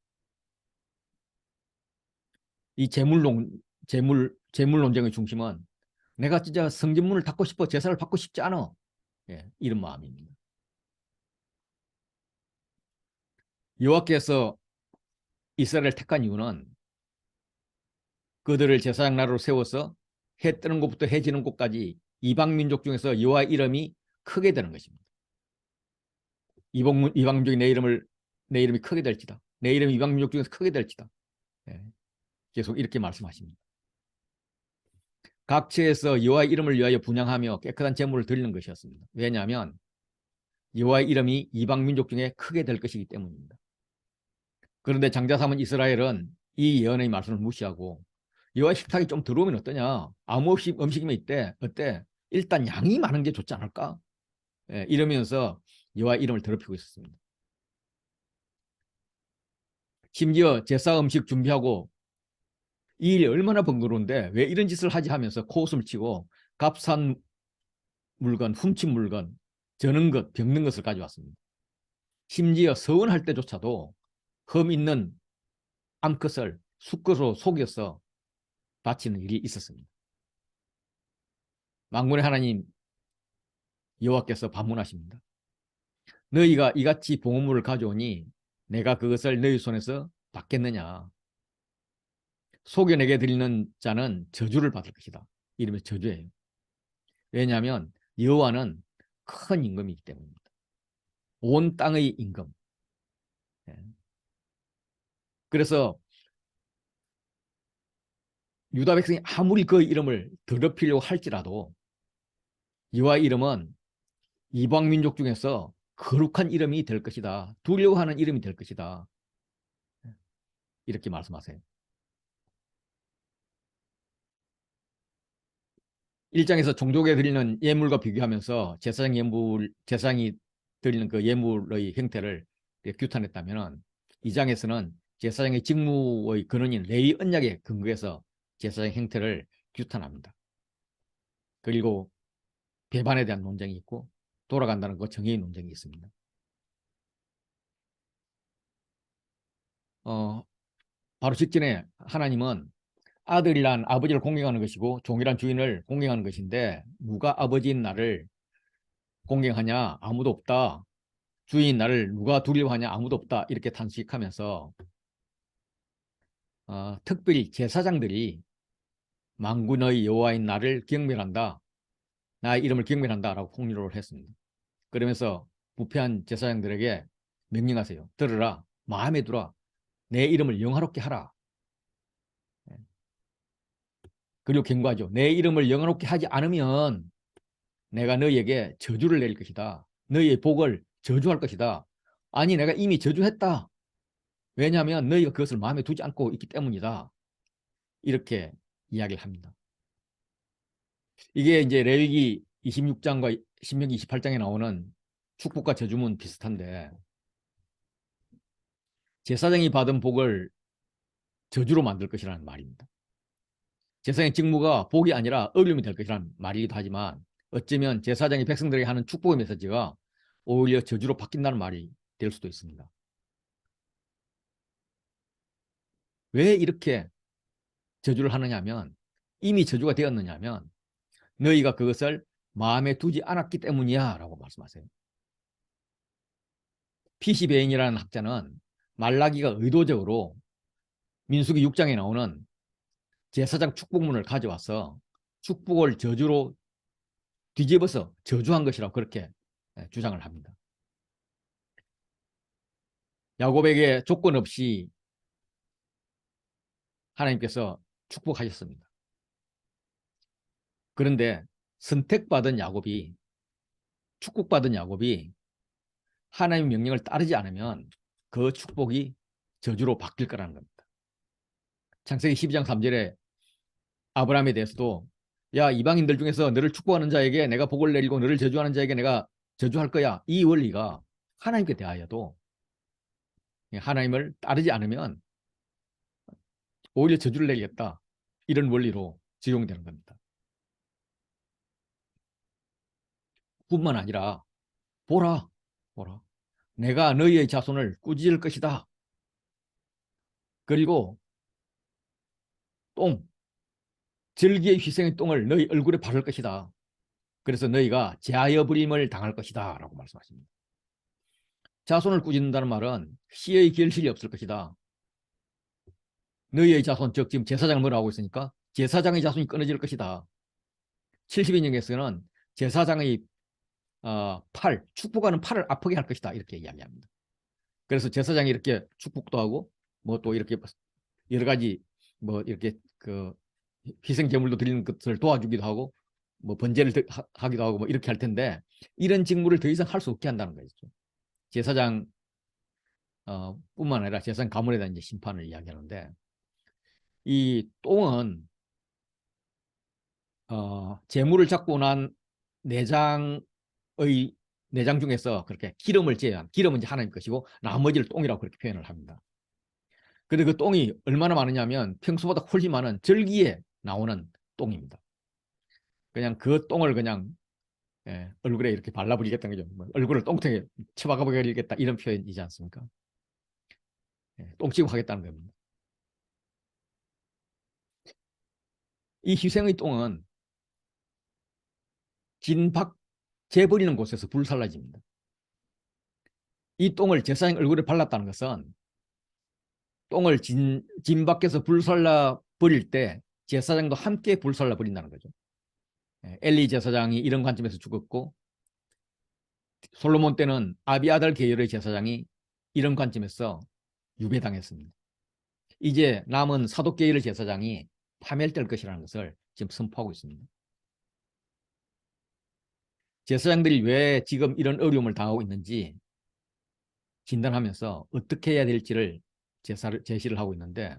이 재물 논쟁의 중심은 내가 진짜 성전문을 닫고 싶어 제사를 받고 싶지 않아. 예, 이런 마음입니다. 여호와께서 이스라엘을 택한 이유는 그들을 제사장 나라로 세워서 해 뜨는 곳부터 해 지는 곳까지 이방 민족 중에서 여호와 이름이 크게 되는 것입니다. 이방 민족이 내 이름이 크게 될지다. 내 이름이 이방 민족 중에서 크게 될지다. 예, 계속 이렇게 말씀하십니다. 각처에서 여호와의 이름을 위하여 분향하며 깨끗한 제물을 드리는 것이었습니다. 왜냐하면 여호와의 이름이 이방 민족 중에 크게 될 것이기 때문입니다. 그런데 장자 삼은 이스라엘은 이 예언의 말씀을 무시하고 여호와의 식탁이 좀 들어오면 어떠냐? 아무 없이 음식이면 있대. 어때? 일단 양이 많은 게 좋지 않을까? 예, 이러면서 여호와의 이름을 더럽히고 있었습니다. 심지어 제사 음식 준비하고 이 일이 얼마나 번거로운데 왜 이런 짓을 하지 하면서 코웃음을 치고 값싼 물건, 훔친 물건, 저는 것, 병든 것을 가져왔습니다. 심지어 서원할 때조차도 흠 있는 암컷을 수컷으로 속여서 바치는 일이 있었습니다. 만군의 하나님 여호와께서 반문하십니다. 너희가 이같이 봉헌물을 가져오니 내가 그것을 너희 손에서 받겠느냐. 속여내게 드리는 자는 저주를 받을 것이다. 이름이 저주예요. 왜냐하면 여호와는 큰 임금이기 때문입니다. 온 땅의 임금. 예. 그래서 유다 백성이 아무리 그 이름을 더럽히려고 할지라도 여호와 이름은 이방 민족 중에서 거룩한 이름이 될 것이다. 두려워하는 이름이 될 것이다. 이렇게 말씀하세요. 1장에서 종족에 드리는 예물과 비교하면서 제사장이 드리는 그 예물의 형태를 규탄했다면 2장에서는 제사장의 직무의 근원인 레위 언약에 근거해서 제사장 형태를 규탄합니다. 그리고 배반에 대한 논쟁이 있고 돌아간다는 그 정의의 논쟁이 있습니다. 바로 직전에 하나님은 아들이란 아버지를 공경하는 것이고 종이란 주인을 공경하는 것인데 누가 아버지인 나를 공경하냐? 아무도 없다. 주인 나를 누가 두려워하냐? 아무도 없다. 이렇게 탄식하면서 특별히 제사장들이 만군의 여호와인 나를 경멸한다. 나의 이름을 경멸한다라고 폭로를 했습니다. 그러면서 부패한 제사장들에게 명령하세요. 들으라. 마음에 두라. 내 이름을 영화롭게 하라. 그리고 경고하죠. 내 이름을 영화롭게 하지 않으면 내가 너희에게 저주를 내릴 것이다. 너희의 복을 저주할 것이다. 아니 내가 이미 저주했다. 왜냐하면 너희가 그것을 마음에 두지 않고 있기 때문이다. 이렇게 이야기를 합니다. 이게 이제 레위기 26장과 신명기 28장에 나오는 축복과 저주문 비슷한데 제사장이 받은 복을 저주로 만들 것이라는 말입니다. 제사장의 직무가 복이 아니라 어려움이 될 것이라는 말이기도 하지만 어쩌면 제사장이 백성들에게 하는 축복의 메시지가 오히려 저주로 바뀐다는 말이 될 수도 있습니다. 왜 이렇게 저주를 하느냐 하면 이미 저주가 되었느냐 하면 너희가 그것을 마음에 두지 않았기 때문이야 라고 말씀하세요. 피시베인이라는 학자는 말라기가 의도적으로 민수기 6장에 나오는 제사장 축복문을 가져와서 축복을 저주로 뒤집어서 저주한 것이라고 그렇게 주장을 합니다. 야곱에게 조건 없이 하나님께서 축복하셨습니다. 그런데 선택받은 야곱이 축복받은 야곱이 하나님의 명령을 따르지 않으면 그 축복이 저주로 바뀔 거라는 겁니다. 창세기 12장 3절에 아브라함에 대해서도 야 이방인들 중에서 너를 축복하는 자에게 내가 복을 내리고 너를 저주하는 자에게 내가 저주할 거야. 이 원리가 하나님께 대하여도 하나님을 따르지 않으면 오히려 저주를 내리겠다. 이런 원리로 적용되는 겁니다. 뿐만 아니라 보라. 내가 너희의 자손을 꾸짖을 것이다. 그리고 똥, 절기의 희생의 똥을 너희 얼굴에 바를 것이다. 그래서 너희가 제하여 버림을 당할 것이다 라고 말씀하십니다. 자손을 꾸짖는다는 말은 씨의 결실이 없을 것이다. 너희의 자손, 즉 지금 제사장을 뭐라고 하고 있으니까 제사장의 자손이 끊어질 것이다. 70인역에서는 제사장의 팔, 축복하는 팔을 아프게 할 것이다 이렇게 이야기합니다. 그래서 제사장이 이렇게 축복도 하고 뭐 또 이렇게 여러 가지 뭐 이렇게 그 희생 제물도 드리는 것을 도와주기도 하고 뭐 번제를 하기도 하고 뭐 이렇게 할 텐데 이런 직무를 더 이상 할 수 없게 한다는 거죠. 제사장 뿐만 아니라 제사장 가문에 대한 이제 심판을 이야기하는데 이 똥은 제물을 잡고 난 내장의 내장 중에서 그렇게 기름을 제외한 기름은 이제 하나님 것이고 나머지를 똥이라고 그렇게 표현을 합니다. 근데 그 똥이 얼마나 많으냐면 평소보다 훨씬 많은 절기에 나오는 똥입니다. 그냥 그 똥을 그냥 얼굴에 이렇게 발라버리겠다는 거죠. 뭐 얼굴을 똥통에 쳐박아 버리겠다 이런 표현이지 않습니까? 똥치고 하겠다는 겁니다. 이 희생의 똥은 진박 재버리는 곳에서 불살라집니다. 이 똥을 제사장 얼굴에 발랐다는 것은 똥을 진 밖에서 불살라 버릴 때 제사장도 함께 불살라 버린다는 거죠. 엘리 제사장이 이런 관점에서 죽었고 솔로몬 때는 아비아달 계열의 제사장이 이런 관점에서 유배당했습니다. 이제 남은 사독 계열의 제사장이 파멸될 것이라는 것을 지금 선포하고 있습니다. 제사장들이 왜 지금 이런 어려움을 당하고 있는지 진단하면서 어떻게 해야 될지를 제시를 하고 있는데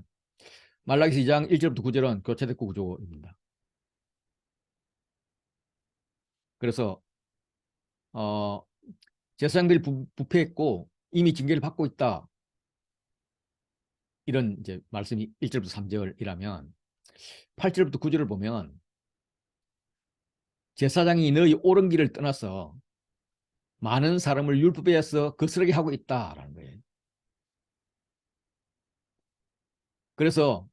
말라기서 2장 1절부터 9절은 교체됐고 구조입니다. 그래서 제사장들이 부패했고 이미 징계를 받고 있다. 이런 이제 말씀이 1절부터 3절이라면 8절부터 9절을 보면 제사장이 너희 옳은 길을 떠나서 많은 사람을 율법에서 거스르게 하고 있다라는 거예요. 그래서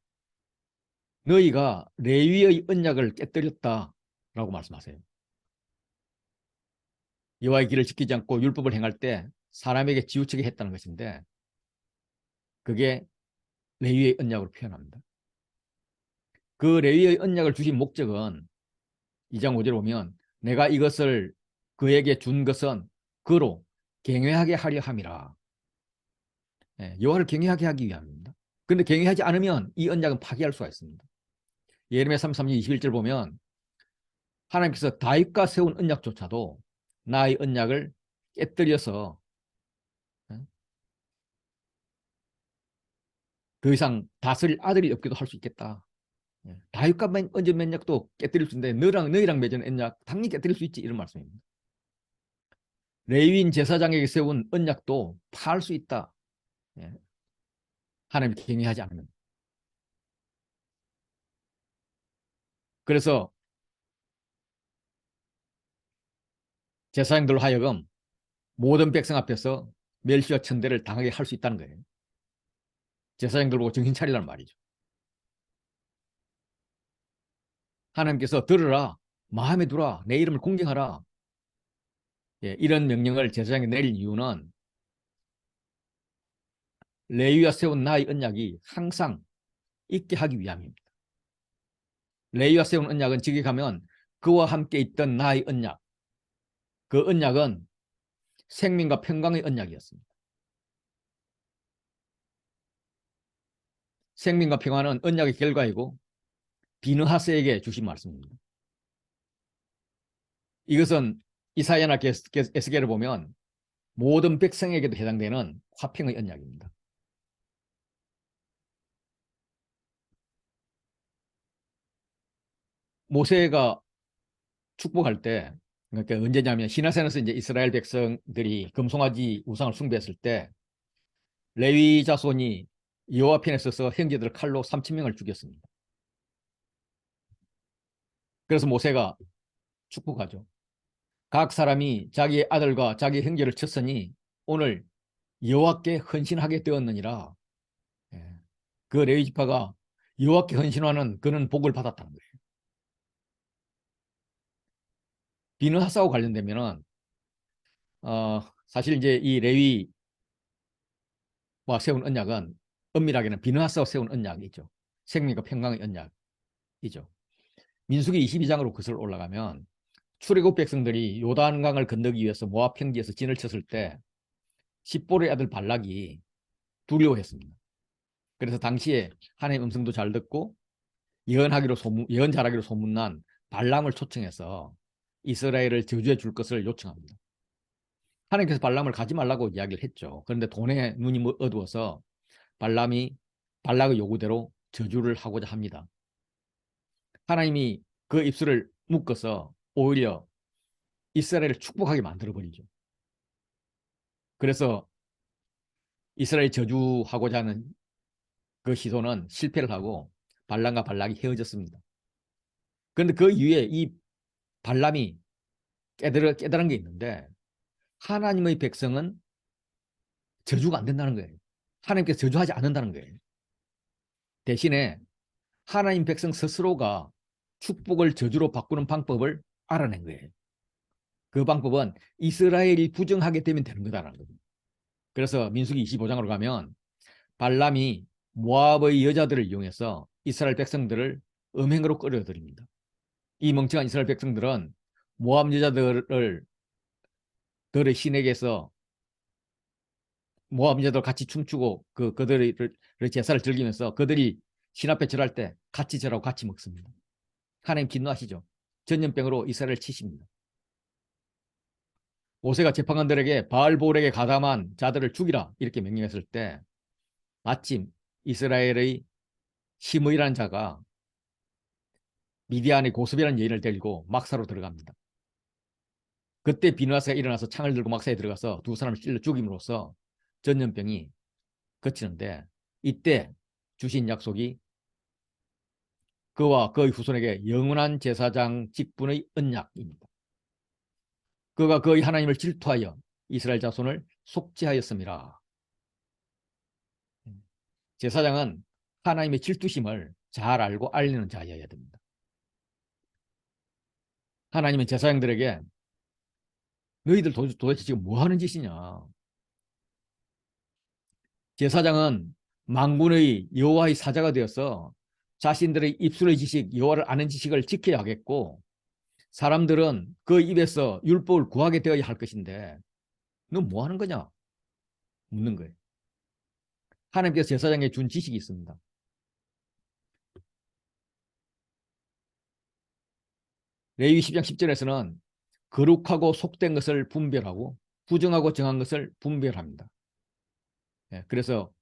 너희가 레위의 언약을 깨뜨렸다라고 말씀하세요. 여호와의 길을 지키지 않고 율법을 행할 때 사람에게 치우치게 했다는 것인데 그게 레위의 언약으로 표현합니다. 그 레위의 언약을 주신 목적은 2장 5절 보면 내가 이것을 그에게 준 것은 그로 경외하게 하려 함이라. 여호와를 경외하게 하기 위함입니다. 그런데 경외하지 않으면 이 언약은 파기할 수가 있습니다. 예레미야 33장 21절 보면 하나님께서 다윗과 세운 언약조차도 나의 언약을 깨뜨려서 더 이상 다스릴 아들이 없기도 할 수 있겠다. 다윗과 맺은 언약도 깨뜨릴 수 있는데 너희랑 맺은 언약 당연히 깨뜨릴 수 있지 이런 말씀입니다. 레위인 제사장에게 세운 언약도 파할 수 있다. 하나님 경외하지 않으면. 그래서 제사장들로 하여금 모든 백성 앞에서 멸시와 천대를 당하게 할 수 있다는 거예요. 제사장들 보고 정신 차리라는 말이죠. 하나님께서 들으라, 마음에 두라, 내 이름을 공경하라. 이런 명령을 제사장이 내릴 이유는 레위와 세운 나의 언약이 항상 있게 하기 위함입니다. 레위와 세운 언약은 지게 가면 그와 함께 있던 나의 언약, 그 언약은 생명과 평강의 언약이었습니다. 생명과 평화는 언약의 결과이고 비느하스에게 주신 말씀입니다. 이것은 이사야나 에스겔을 보면 모든 백성에게도 해당되는 화평의 언약입니다. 모세가 축복할 때 그러니까 언제냐면 시나산에서 이제 이스라엘 백성들이 금송아지 우상을 숭배했을 때 레위 자손이 여호와 편에 서서 형제들을 칼로 3,000명을 죽였습니다. 그래서 모세가 축복하죠. 각 사람이 자기의 아들과 자기 형제를 쳤으니 오늘 여호와께 헌신하게 되었느니라. 그 레위 지파가 여호와께 헌신하는 그는 복을 받았다는 거예요. 비느하스하고 관련되면은 사실 이제 이 레위와 세운 언약은 엄밀하게는 비느하스와 세운 언약이죠. 생명과 평강의 언약이죠. 민수기 22장으로 거슬러 올라가면 출애굽 백성들이 요단강을 건너기 위해서 모압 평지에서 진을 쳤을 때 십볼의 아들 발락이 두려워했습니다. 그래서 당시에 하나님 음성도 잘 듣고 예언 잘하기로 소문난 발람을 초청해서 이스라엘을 저주해 줄 것을 요청합니다. 하나님께서 발람을 가지 말라고 이야기를 했죠. 그런데 돈에 눈이 어두워서 발람이 발락의 요구대로 저주를 하고자 합니다. 하나님이 그 입술을 묶어서 오히려 이스라엘을 축복하게 만들어버리죠. 그래서 이스라엘 저주하고자 하는 그 시도는 실패를 하고 발람과 발락이 헤어졌습니다. 그런데 그 이후에 이 발람이 깨달은 게 있는데 하나님의 백성은 저주가 안 된다는 거예요. 하나님께서 저주하지 않는다는 거예요. 대신에 하나님 백성 스스로가 축복을 저주로 바꾸는 방법을 알아낸 거예요. 그 방법은 이스라엘이 부정하게 되면 되는 거다라는 거죠. 그래서 민수기 25장으로 가면 발람이 모압의 여자들을 이용해서 이스라엘 백성들을 음행으로 끌어들입니다. 이 멍청한 이스라엘 백성들은 모압 여자들을 들의 신에게서 모압 여자들 같이 춤추고 그들의 제사를 즐기면서 그들이 신 앞에 절할 때 같이 절하고 같이 먹습니다. 하나님 진노하시죠. 전염병으로 이스라엘을 치십니다. 모세가 재판관들에게 바알볼에게 가담한 자들을 죽이라 이렇게 명령했을 때 마침 이스라엘의 시므이라는 자가 미디안의 고습이라는 여인을 데리고 막사로 들어갑니다. 그때 비누아스가 일어나서 창을 들고 막사에 들어가서 두 사람을 찔러 죽임으로써 전염병이 그치는데 이때 주신 약속이 그와 그의 후손에게 영원한 제사장 직분의 언약입니다. 그가 그의 하나님을 질투하여 이스라엘 자손을 속죄하였습니다. 제사장은 하나님의 질투심을 잘 알고 알리는 자여야 됩니다. 하나님은 제사장들에게 너희들 도대체 지금 뭐 하는 짓이냐. 제사장은 만군의 여호와의 사자가 되어서 자신들의 입술의 지식, 여호와를 아는 지식을 지켜야 하겠고 사람들은 그 입에서 율법을 구하게 되어야 할 것인데 너 뭐 하는 거냐? 묻는 거예요. 하나님께서 제사장에게 준 지식이 있습니다. 레위기 10장 10절에서는 거룩하고 속된 것을 분별하고 부정하고 정한 것을 분별합니다. 그래서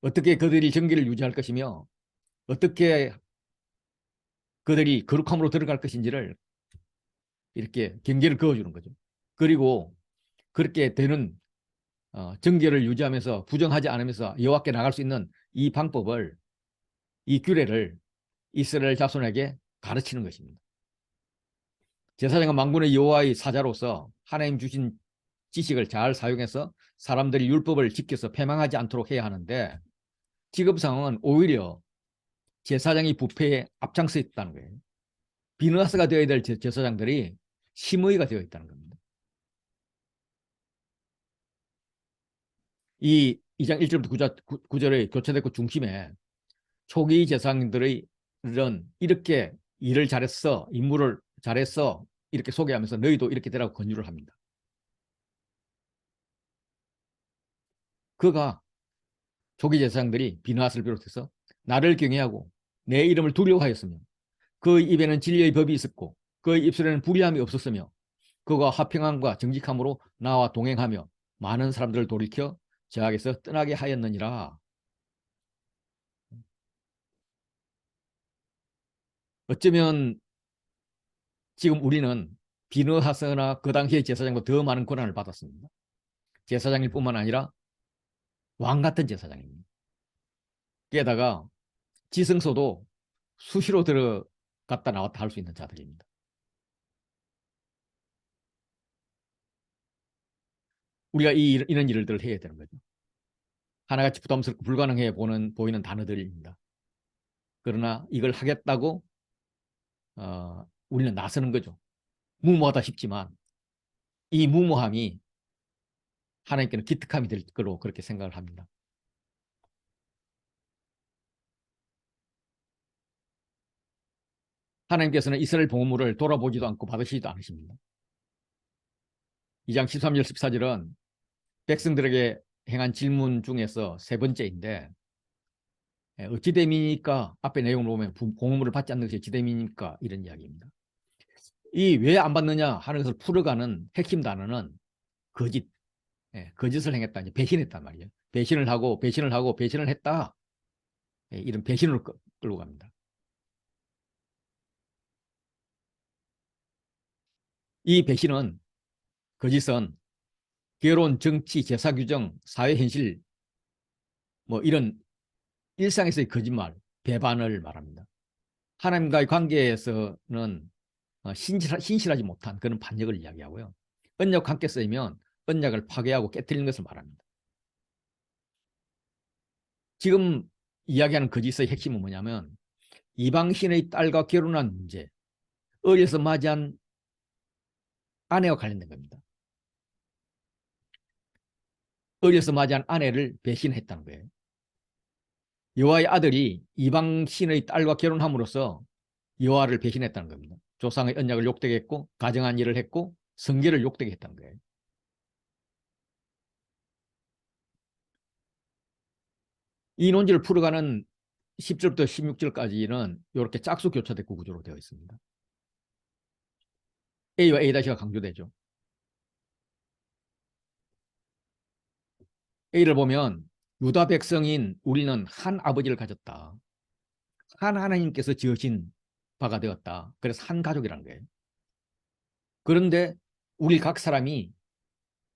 어떻게 그들이 정기를 유지할 것이며 어떻게 그들이 거룩함으로 들어갈 것인지를 이렇게 경계를 그어주는 거죠. 그리고 그렇게 되는 정결을 유지하면서 부정하지 않으면서 여호와께 나갈 수 있는 이 방법을 이 규례를 이스라엘 자손에게 가르치는 것입니다. 제사장은 만군의 여호와의 사자로서 하나님 주신 지식을 잘 사용해서 사람들이 율법을 지켜서 패망하지 않도록 해야 하는데 지금 상황은 오히려 제사장이 부패에 앞장서 있다는 거예요. 비느하스가 되어야 될 제사장들이 심의가 되어 있다는 겁니다. 이 2장 1절부터 9절의 교체됐고 중심에 초기 제사장들의 이렇게 일을 잘했어, 임무를 잘했어 이렇게 소개하면서 너희도 이렇게 되라고 권유를 합니다. 그가 초기 제사장들이 비느하스를 비롯해서 나를 경외하고 내 이름을 두려워하였으며 그 입에는 진리의 법이 있었고 그 입술에는 불의함이 없었으며 그가 화평함과 정직함으로 나와 동행하며 많은 사람들을 돌이켜 저에게서 떠나게 하였느니라. 어쩌면 지금 우리는 비느하스나 그 당시의 제사장보다 더 많은 권한을 받았습니다. 제사장일 뿐만 아니라 왕 같은 제사장입니다. 게다가 지성소도 수시로 들어갔다 나왔다 할 수 있는 자들입니다. 우리가 이런 일들을 해야 되는 거죠. 하나같이 부담스럽고 불가능해 보이는 단어들입니다. 그러나 이걸 하겠다고 우리는 나서는 거죠. 무모하다 싶지만 이 무모함이 하나님께는 기특함이 될 거로 그렇게 생각을 합니다. 하나님께서는 이스라엘 봉헌물을 돌아보지도 않고 받으시지도 않으십니다. 2장 13절 14절은 백성들에게 행한 질문 중에서 세 번째인데 어찌 됨이니까 앞에 내용을 보면 봉헌물을 받지 않는 것이 어찌 됨이니까 이런 이야기입니다. 이 왜 안 받느냐 하는 것을 풀어가는 핵심 단어는 거짓, 거짓을 행했다, 배신했단 말이에요. 배신을 하고 배신을 했다. 이런 배신으로 끌고 갑니다. 이 배신은 거짓은 개론, 정치, 제사 규정, 사회 현실 뭐 이런 일상에서의 거짓말, 배반을 말합니다. 하나님과의 관계에서는 신실하지 못한 그런 반역을 이야기하고요. 언약과 함께 쓰이면 언약을 파괴하고 깨뜨리는 것을 말합니다. 지금 이야기하는 거짓의 핵심은 뭐냐면 이방신의 딸과 결혼한 문제, 어려서 맞이한 아내와 관련된 겁니다. 어려서 맞이한 아내를 배신했다는 거예요. 여호와의 아들이 이방신의 딸과 결혼함으로써 여호와를 배신했다는 겁니다. 조상의 언약을 욕되게 했고 가정한 일을 했고 성결을 욕되게 했다는 거예요. 이 논지를 풀어가는 10절부터 16절까지는 이렇게 짝수 교차됐고 구조로 되어 있습니다. A와 A-가 강조되죠. A를 보면 유다 백성인 우리는 한 아버지를 가졌다. 한 하나님께서 지으신 바가 되었다. 그래서 한 가족이라는 거예요. 그런데 우리 각 사람이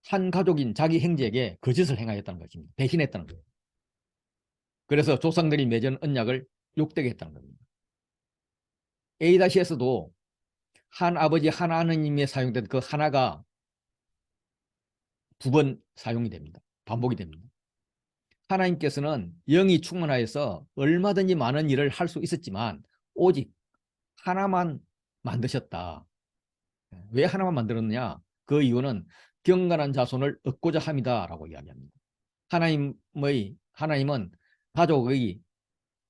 한 가족인 자기 형제에게 거짓을 행하였다는 것입니다. 배신했다는 거예요. 그래서 조상들이 맺은 언약을 욕되게 했다는 겁니다. A-에서도 한 아버지 한 하나님에 사용된 그 하나가 두 번 사용이 됩니다. 반복이 됩니다. 하나님께서는 영이 충만하여서 얼마든지 많은 일을 할 수 있었지만 오직 하나만 만드셨다. 왜 하나만 만들었느냐? 그 이유는 경건한 자손을 얻고자 함이다라고 이야기합니다. 하나님은 가족의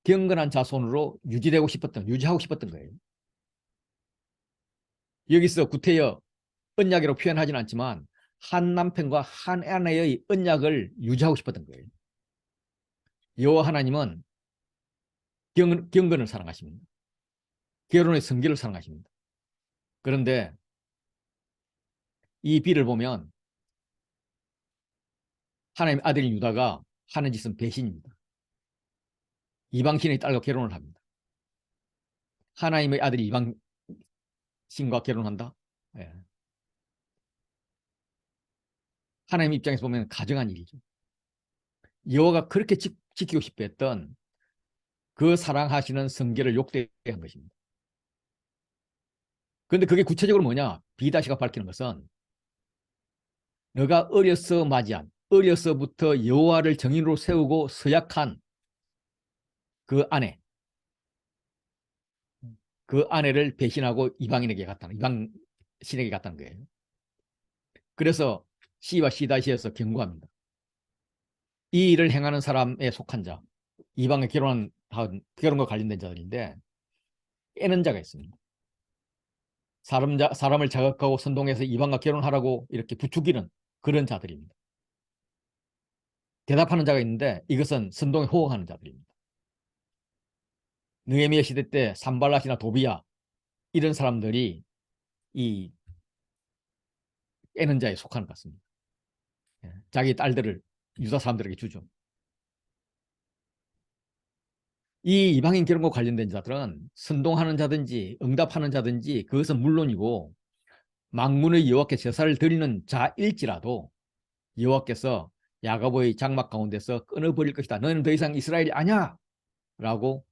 경건한 자손으로 유지하고 싶었던 거예요. 여기서 구태여 언약이라고 표현하지는 않지만 한 남편과 한 아내의 언약을 유지하고 싶었던 거예요. 여호와 하나님은 경건을 사랑하십니다. 결혼의 성결을 사랑하십니다. 그런데 이 비를 보면 하나님의 아들인 유다가 하는 짓은 배신입니다. 이방신의 딸과 결혼을 합니다. 하나님의 아들이 이방신과 결혼한다? 예. 하나님 입장에서 보면 가정한 일이죠. 여호와가 그렇게 지키고 싶어 했던 그 사랑하시는 성결을 욕되게 한 것입니다. 그런데 그게 구체적으로 뭐냐? 비다시가 밝히는 것은 너가 어려서부터 여호와를 정인으로 세우고 서약한 그 아내, 그 아내를 배신하고 이방신에게 갔다는 거예요. 그래서 C와 C다시에서 경고합니다. 이 일을 행하는 사람에 속한 자, 이방에 결혼과 관련된 자들인데 깨는 자가 있습니다. 사람을 자극하고 선동해서 이방과 결혼하라고 이렇게 부추기는 그런 자들입니다. 대답하는 자가 있는데 이것은 선동에 호응하는 자들입니다. 느헤미야 시대 때 산발랏이나 도비야 이런 사람들이 이 깨는 자에 속하는 것 같습니다. 자기 딸들을 유다 사람들에게 주죠. 이 이방인 결혼과 관련된 자들은 선동하는 자든지 응답하는 자든지 그것은 물론이고 만군의 여호와께 제사를 드리는 자일지라도 여호와께서 야고보의 장막 가운데서 끊어버릴 것이다. 너는 더 이상 이스라엘이 아니야 라고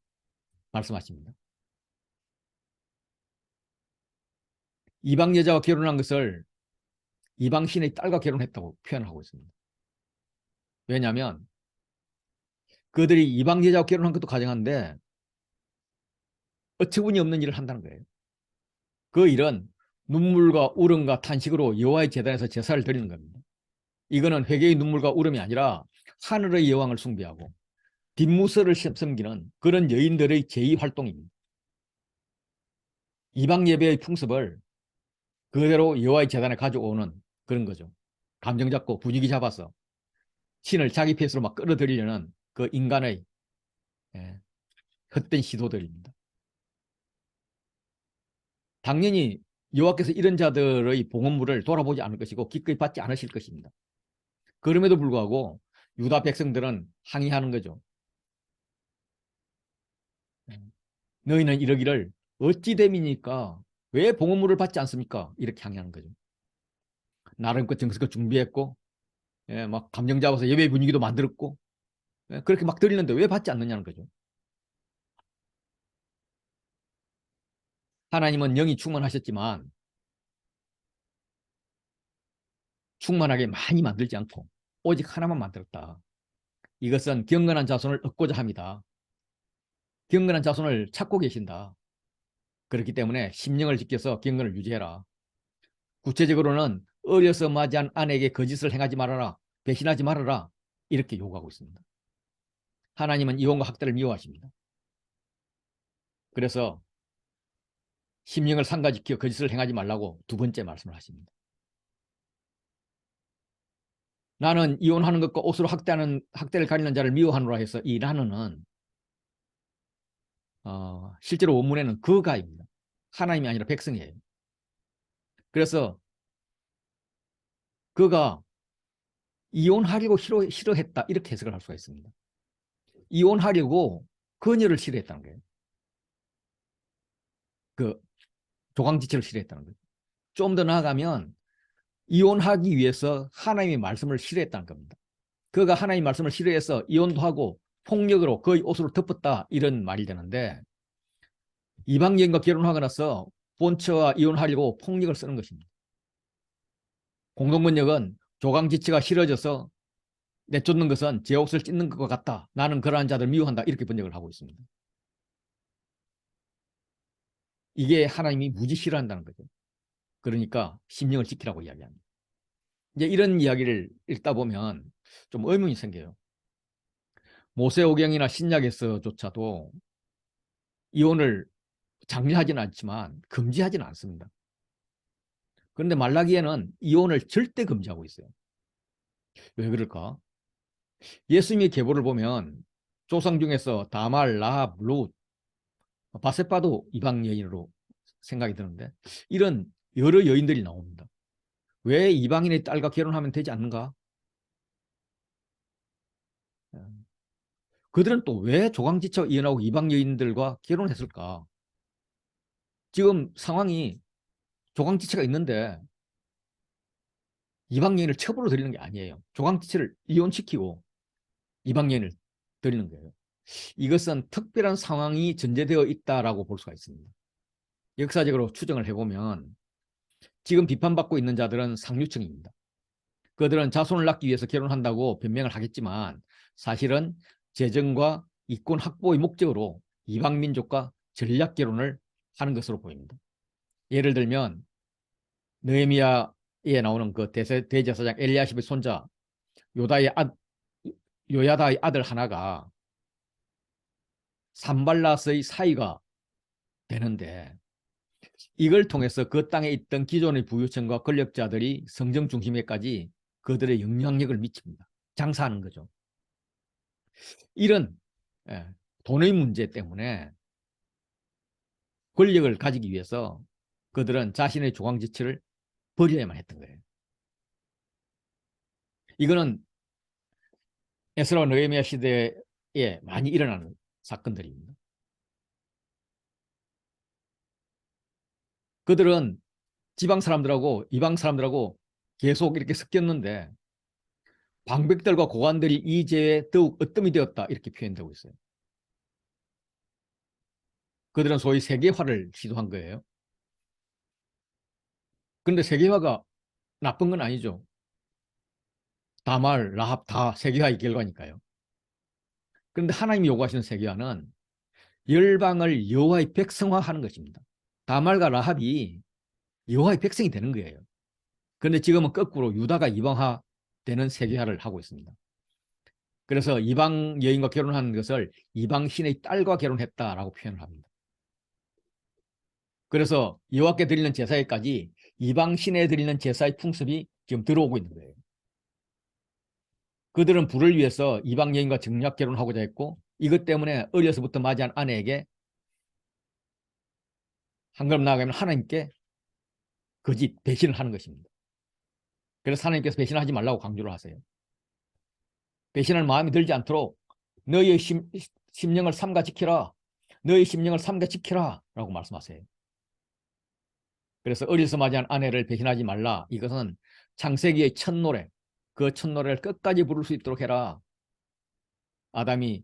말씀하십니다. 이방 여자와 결혼한 것을 이방 신의 딸과 결혼했다고 표현하고 있습니다. 왜냐하면 그들이 이방 여자와 결혼한 것도 가정한데 어처구니 없는 일을 한다는 거예요. 그 일은 눈물과 울음과 탄식으로 여호와의 제단에서 제사를 드리는 겁니다. 이거는 회개의 눈물과 울음이 아니라 하늘의 여왕을 숭배하고 뒷무서를 섬기는 그런 여인들의 제2활동입니다. 이방 예배의 풍습을 그대로 여호와의 제단에 가져오는 그런 거죠. 감정 잡고 분위기 잡아서 신을 자기 폐스로 막 끌어들이려는 그 인간의 헛된 시도들입니다. 당연히 여호와께서 이런 자들의 봉헌물을 돌아보지 않을 것이고 기꺼이 받지 않으실 것입니다. 그럼에도 불구하고 유다 백성들은 항의하는 거죠. 너희는 이러기를 어찌 됨이니까 왜 봉헌물을 받지 않습니까? 이렇게 항의하는 거죠. 나름껏 정성껏 준비했고 막 감정 잡아서 예배 분위기도 만들었고 그렇게 막 드리는데 왜 받지 않느냐는 거죠. 하나님은 영이 충만하셨지만 충만하게 많이 만들지 않고 오직 하나만 만들었다. 이것은 경건한 자손을 얻고자 합니다. 경건한 자손을 찾고 계신다. 그렇기 때문에 심령을 지켜서 경건을 유지해라. 구체적으로는 어려서 맞이한 아내에게 거짓을 행하지 말아라. 배신하지 말아라. 이렇게 요구하고 있습니다. 하나님은 이혼과 학대를 미워하십니다. 그래서 심령을 상가지켜 거짓을 행하지 말라고 두 번째 말씀을 하십니다. 나는 이혼하는 것과 옷으로 학대를 가리는 자를 미워하노라 해서 이 나는은 실제로 원문에는 그가입니다. 하나님이 아니라 백성이에요. 그래서 그가 이혼하려고 싫어했다 이렇게 해석을 할 수가 있습니다. 이혼하려고 그녀를 싫어했다는 거예요. 그 조강지체를 싫어했다는 거예요. 좀 더 나아가면 이혼하기 위해서 하나님의 말씀을 싫어했다는 겁니다. 그가 하나님의 말씀을 싫어해서 이혼도 하고 폭력으로 그의 옷으로 덮었다 이런 말이 되는데 이방 여인과 결혼하고 나서 본처와 이혼하려고 폭력을 쓰는 것입니다. 공동번역은 조강지체가 싫어져서 내쫓는 것은 제 옷을 찢는 것과 같다. 나는 그러한 자들 미워한다. 이렇게 번역을 하고 있습니다. 이게 하나님이 무지 싫어한다는 거죠. 그러니까 심령을 지키라고 이야기합니다. 이제 이런 이야기를 읽다 보면 좀 의문이 생겨요. 모세오경이나 신약에서조차도 이혼을 장려하지는 않지만 금지하지는 않습니다. 그런데 말라기에는 이혼을 절대 금지하고 있어요. 왜 그럴까? 예수님의 계보를 보면 조상 중에서 다말, 라합, 룻, 바세바도 이방 여인으로 생각이 드는데 이런 여러 여인들이 나옵니다. 왜 이방인의 딸과 결혼하면 되지 않는가? 그들은 또 왜 조강지처 이혼하고 이방 여인들과 결혼했을까? 지금 상황이 조강지처가 있는데 이방 여인을 첩으로 들이는 게 아니에요. 조강지처를 이혼시키고 이방 여인을 들이는 거예요. 이것은 특별한 상황이 전제되어 있다라고 볼 수가 있습니다. 역사적으로 추정을 해보면 지금 비판받고 있는 자들은 상류층입니다. 그들은 자손을 낳기 위해서 결혼한다고 변명을 하겠지만 사실은 재정과 이권 확보의 목적으로 이방 민족과 전략 결혼을 하는 것으로 보입니다. 예를 들면 느헤미야에 나오는 그 대제사장 엘리야십의 손자 요야다의 아들 하나가 산발랏의 사위가 되는데 이걸 통해서 그 땅에 있던 기존의 부유층과 권력자들이 성정 중심에까지 그들의 영향력을 미칩니다. 장사하는 거죠. 이런 돈의 문제 때문에 권력을 가지기 위해서 그들은 자신의 조강지처를 버려야만 했던 거예요. 이거는 에스라와 느헤미야 시대에 많이 일어나는 사건들입니다. 그들은 지방 사람들하고 이방 사람들하고 계속 이렇게 섞였는데 방백들과 고관들이 이 죄에 더욱 으뜸이 되었다 이렇게 표현되고 있어요. 그들은 소위 세계화를 시도한 거예요. 그런데 세계화가 나쁜 건 아니죠. 다말, 라합 다 세계화의 결과니까요. 그런데 하나님이 요구하시는 세계화는 열방을 여호와의 백성화하는 것입니다. 다말과 라합이 여호와의 백성이 되는 거예요. 그런데 지금은 거꾸로 유다가 이방화되는 세계화를 하고 있습니다. 그래서 이방 여인과 결혼한 것을 이방 신의 딸과 결혼했다라고 표현을 합니다. 그래서 여호와께 드리는 제사에까지 이방 신에 드리는 제사의 풍습이 지금 들어오고 있는 거예요. 그들은 부를 위해서 이방 여인과 정략 결혼하고자 했고 이것 때문에 어려서부터 맞이한 아내에게 한 걸음 나아가면 하나님께 거짓 배신을 하는 것입니다. 그래서 하나님께서 배신하지 말라고 강조를 하세요. 배신할 마음이 들지 않도록 너희의 심령을 삼가 지키라. 너희 심령을 삼가 지키라 라고 말씀하세요. 그래서 어려서 맞이한 아내를 배신하지 말라. 이것은 창세기의 첫 노래, 그 첫 노래를 끝까지 부를 수 있도록 해라. 아담이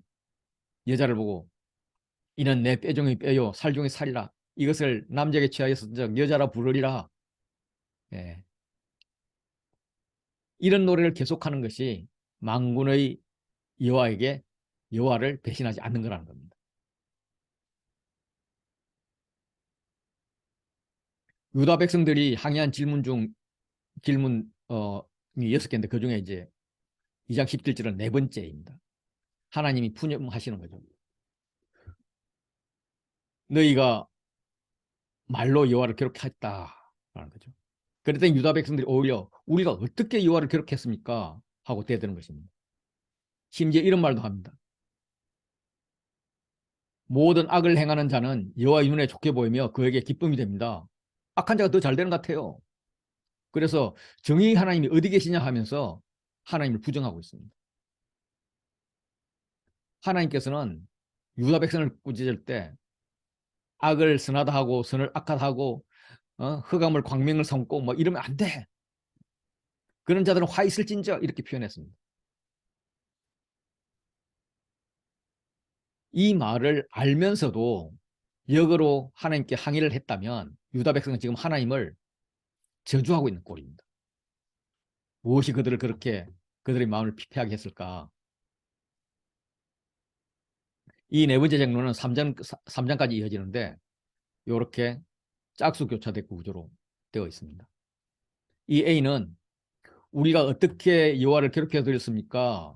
여자를 보고 이는 내 뼈중의 뼈요 살 중의 살이라. 이것을 남자에게 취하여서 여자라 부르리라. 예. 이런 노래를 계속하는 것이 만군의 여호와에게 여호와를 배신하지 않는 거라는 겁니다. 유다 백성들이 항의한 질문 중 질문이 6개인데 그중에 이제 2장 17절은 네 번째입니다. 하나님이 푸념하시는 거죠. 너희가 말로 여호와를 괴롭혔다라는 거죠. 그랬더니 유다 백성들이 오히려 우리가 어떻게 여호와를 괴롭혔습니까? 하고 대드는 것입니다. 심지어 이런 말도 합니다. 모든 악을 행하는 자는 여호와의 눈에 좋게 보이며 그에게 기쁨이 됩니다. 악한 자가 더 잘 되는 것 같아요. 그래서 정의 하나님이 어디 계시냐 하면서 하나님을 부정하고 있습니다. 하나님께서는 유다 백성을 꾸짖을 때 악을 선하다 하고 선을 악하다 하고 흑암을 광명을 삼고 뭐 이러면 안 돼. 그런 자들은 화 있을진저 이렇게 표현했습니다. 이 말을 알면서도 역으로 하나님께 항의를 했다면 유다 백성은 지금 하나님을 저주하고 있는 꼴입니다. 무엇이 그들을 그렇게 그들의 마음을 피폐하게 했을까? 이 네 번째 장로는 3장까지 이어지는데 이렇게 짝수 교차된 구조로 되어 있습니다. 이 A는 우리가 어떻게 여호와를 괴롭혀 드렸습니까?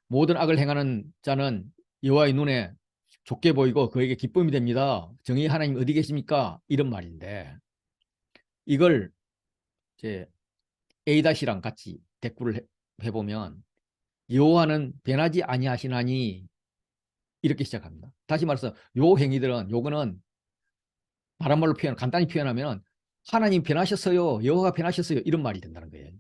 모든 악을 행하는 자는 여호와의 눈에 좋게 보이고 그에게 기쁨이 됩니다. 정의 하나님 어디 계십니까? 이런 말인데 이걸 이제 A-랑 같이 대꾸를 해보면 여호와는 변하지 아니하시나니 이렇게 시작합니다. 다시 말해서 요 행위들은 요거는 바른 말로 간단히 표현하면 하나님 변하셨어요. 여호와가 변하셨어요. 이런 말이 된다는 거예요.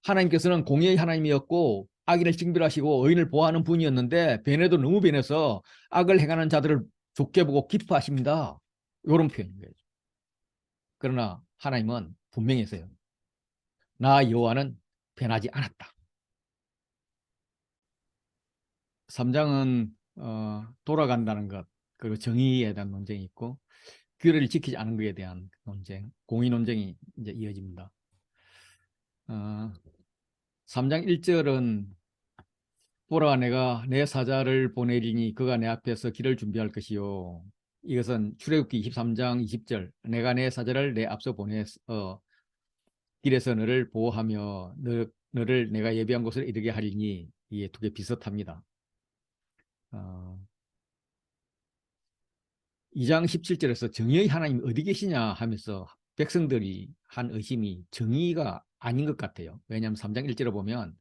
하나님께서는 공의의 하나님이었고 악인을 징벌하시고 의인을 보호하는 분이었는데 변해도 너무 변해서 악을 행하는 자들을 좋게 보고 기뻐하십니다. 이런 표현인 거예요. 그러나 하나님은 분명히 했어요. 나 여호와는 변하지 않았다. 3장은 돌아간다는 것 그리고 정의에 대한 논쟁이 있고 규례를 지키지 않은 것에 대한 논쟁, 공의 논쟁이 이제 이어집니다. 3장 1절은 보라 내가 내 사자를 보내리니 그가 내 앞에서 길을 준비할 것이요. 이것은 출애굽기 23장 20절 내가 내 사자를 내 앞서 보내서 길에서 너를 보호하며 너를 내가 예비한 곳을 이르게 하리니 이게 두 개 비슷합니다. 2장 17절에서 정의의 하나님 어디 계시냐 하면서 백성들이 한 의심이 정의가 아닌 것 같아요. 왜냐하면 3장 1절에 보면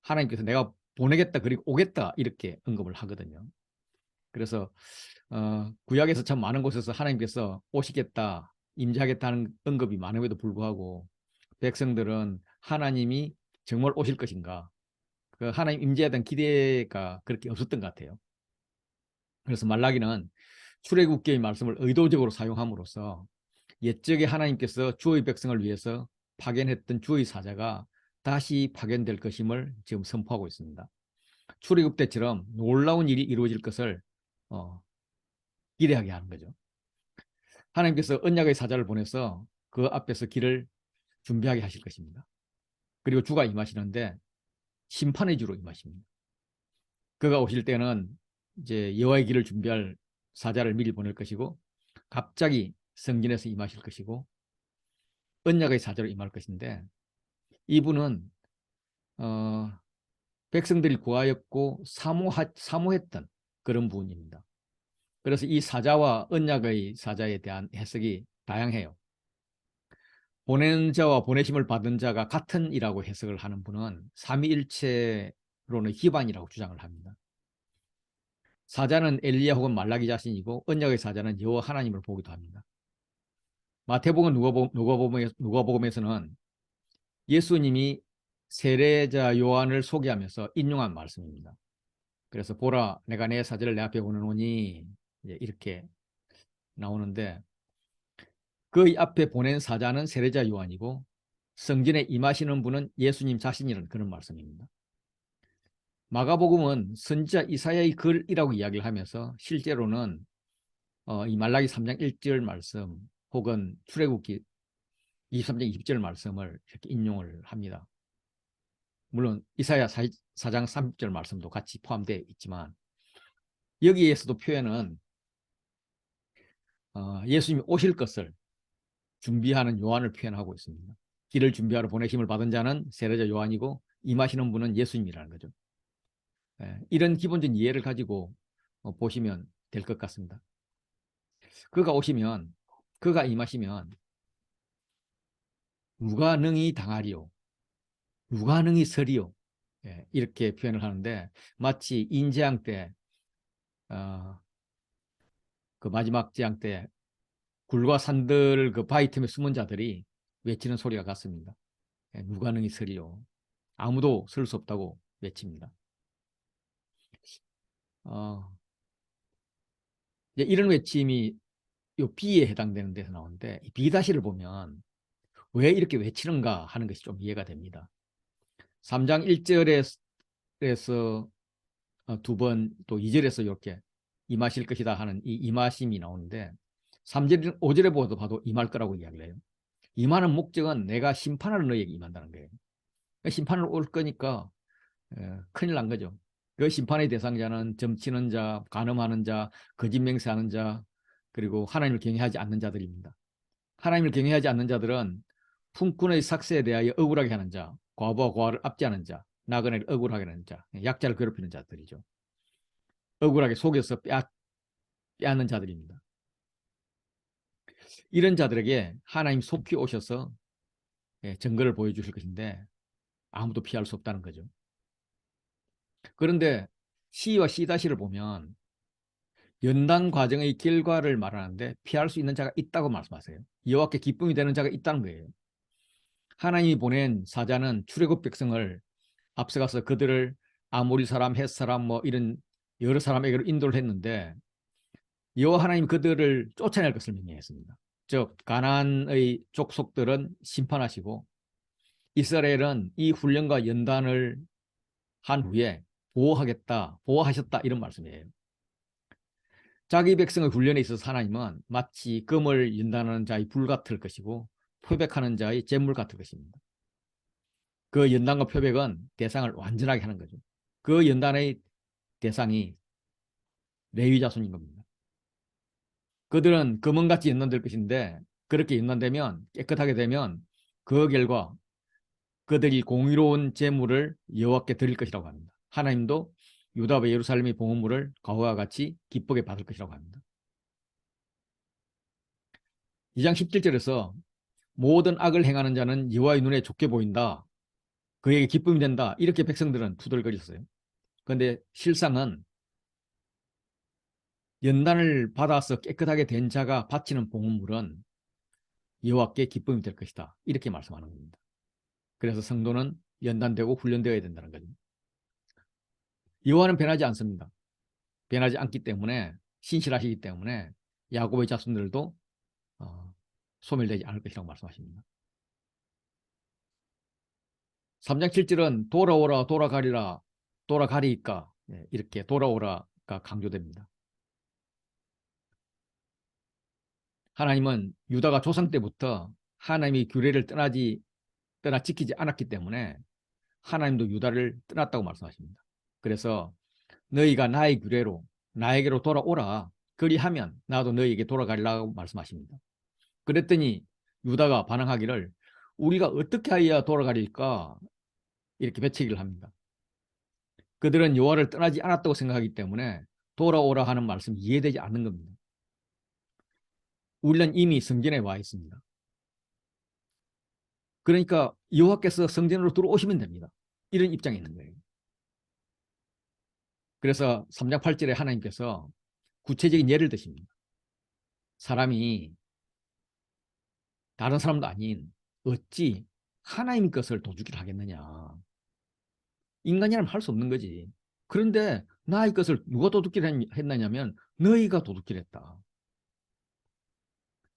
하나님께서 내가 보내겠다 그리고 오겠다 이렇게 언급을 하거든요. 그래서 구약에서 참 많은 곳에서 하나님께서 오시겠다 임재하겠다는 언급이 많음에도 불구하고 백성들은 하나님이 정말 오실 것인가 그 하나님 임재에 대한 기대가 그렇게 없었던 것 같아요. 그래서 말라기는 출애굽기의 말씀을 의도적으로 사용함으로써 옛적에 하나님께서 주의 백성을 위해서 파견했던 주의 사자가 다시 파견될 것임을 지금 선포하고 있습니다. 출애굽 때처럼 놀라운 일이 이루어질 것을 기대하게 하는 거죠. 하나님께서 언약의 사자를 보내서 그 앞에서 길을 준비하게 하실 것입니다. 그리고 주가 임하시는데 심판의 주로 임하십니다. 그가 오실 때는 이제 여호와의 길을 준비할 사자를 미리 보낼 것이고 갑자기 성전에서 임하실 것이고 언약의 사자로 임할 것인데 이분은 백성들이 구하였고 사모했던 그런 분입니다. 그래서 이 사자와 언약의 사자에 대한 해석이 다양해요. 보내는 자와 보내심을 받은 자가 같은 이라고 해석을 하는 분은 삼위일체로는 기반이라고 주장을 합니다. 사자는 엘리야 혹은 말라기 자신이고 언약의 사자는 여호와 하나님을 보기도 합니다. 마태복음 누가복음에서는 예수님이 세례자 요한을 소개하면서 인용한 말씀입니다. 그래서 보라 내가 내 사자를 내 앞에 보내노니 이렇게 나오는데 그 앞에 보낸 사자는 세례자 요한이고 성전에 임하시는 분은 예수님 자신이라는 그런 말씀입니다. 마가복음은 선지자 이사야의 글이라고 이야기를 하면서 실제로는 이 말라기 3장 1절 말씀 혹은 출애굽기 23장 20절 말씀을 이렇게 인용을 합니다. 물론 이사야 4장 30절 말씀도 같이 포함되어 있지만 여기에서도 표현은 예수님이 오실 것을 준비하는 요한을 표현하고 있습니다. 길을 준비하러 보내심을 받은 자는 세례자 요한이고 임하시는 분은 예수님이라는 거죠. 이런 기본적인 이해를 가지고 보시면 될 것 같습니다. 그가 오시면 그가 임하시면 누가 능히 당하리요 누가 능히 서리요 이렇게 표현을 하는데 마치 인재앙 때 그 마지막 재앙 때 굴과 산들 그 바위 틈에 숨은 자들이 외치는 소리가 같습니다. 누가 능히 서리요 아무도 설 수 없다고 외칩니다. 이런 외침이 요 비에 해당되는 데서 나오는데 이 비다시를 보면 왜 이렇게 외치는가 하는 것이 좀 이해가 됩니다. 3장 1절에서 두 번 또 2절에서 이렇게 임하실 것이다 하는 이 임하심이 나오는데 3절, 5절에 봐도 임할 거라고 이야기를 해요. 임하는 목적은 내가 심판하러 너에게 임한다는 거예요. 심판을 올 거니까 큰일 난 거죠. 그 심판의 대상자는 점치는 자, 간음하는 자, 거짓 맹세하는 자, 그리고 하나님을 경외하지 않는 자들입니다. 하나님을 경외하지 않는 자들은 품꾼의 삭세에 대하여 억울하게 하는 자, 과부와 고아를 압제하는 자, 나그네를 억울하게 하는 자, 약자를 괴롭히는 자들이죠. 억울하게 속여서 빼앗는 자들입니다. 이런 자들에게 하나님 속히 오셔서 증거를 보여주실 것인데 아무도 피할 수 없다는 거죠. 그런데 C와 C-를 보면 연단 과정의 결과를 말하는데 피할 수 있는 자가 있다고 말씀하세요. 여호와께 기쁨이 되는 자가 있다는 거예요. 하나님이 보낸 사자는 출애굽 백성을 앞서가서 그들을 아모리 사람, 헷 사람 뭐 이런 여러 사람에게로 인도를 했는데 여호와 하나님 그들을 쫓아낼 것을 명령했습니다. 즉 가나안의 족속들은 심판하시고 이스라엘은 이 훈련과 연단을 한 후에 보호하셨다 이런 말씀이에요. 자기 백성의 훈련에 있어서 하나님은 마치 금을 연단하는 자의 불 같을 것이고 표백하는 자의 재물 같을 것입니다. 그 연단과 표백은 대상을 완전하게 하는 거죠. 그 연단의 대상이 레위 자손인 겁니다. 그들은 금은같이 연단될 것인데 그렇게 연단되면 깨끗하게 되면 그 결과 그들이 공의로운 재물을 여호와께 드릴 것이라고 합니다. 하나님도 유다와 예루살렘의 봉헌물을 과거와 같이 기쁘게 받을 것이라고 합니다. 2장 17절에서 모든 악을 행하는 자는 여호와의 눈에 좋게 보인다. 그에게 기쁨이 된다. 이렇게 백성들은 투덜거렸어요. 그런데 실상은 연단을 받아서 깨끗하게 된 자가 바치는 봉헌물은 여호와께 기쁨이 될 것이다. 이렇게 말씀하는 겁니다. 그래서 성도는 연단되고 훈련되어야 된다는 거죠. 여호와는 변하지 않습니다. 변하지 않기 때문에 신실하시기 때문에 야곱의 자손들도 소멸되지 않을 것이라고 말씀하십니다. 3장 7절은 돌아오라 돌아가리라 돌아가리까 이렇게 돌아오라가 강조됩니다. 하나님은 유다가 조상 때부터 하나님이 규례를 떠나 지키지 않았기 때문에 하나님도 유다를 떠났다고 말씀하십니다. 그래서 너희가 나의 규례로 나에게로 돌아오라. 그리하면 나도 너희에게 돌아가리라고 말씀하십니다. 그랬더니 유다가 반항하기를 우리가 어떻게 하여야 돌아가릴까? 이렇게 배치기를 합니다. 그들은 여호와를 떠나지 않았다고 생각하기 때문에 돌아오라 하는 말씀이 이해되지 않는 겁니다. 우리는 이미 성전에 와 있습니다. 그러니까 여호와께서 성전으로 들어오시면 됩니다. 이런 입장에 있는 거예요. 그래서 3장 8절에 하나님께서 구체적인 예를 드십니다. 사람이 다른 사람도 아닌 어찌 하나님 것을 도둑질 하겠느냐. 인간이라면 할 수 없는 거지. 그런데 나의 것을 누가 도둑질 했느냐면 너희가 도둑질 했다.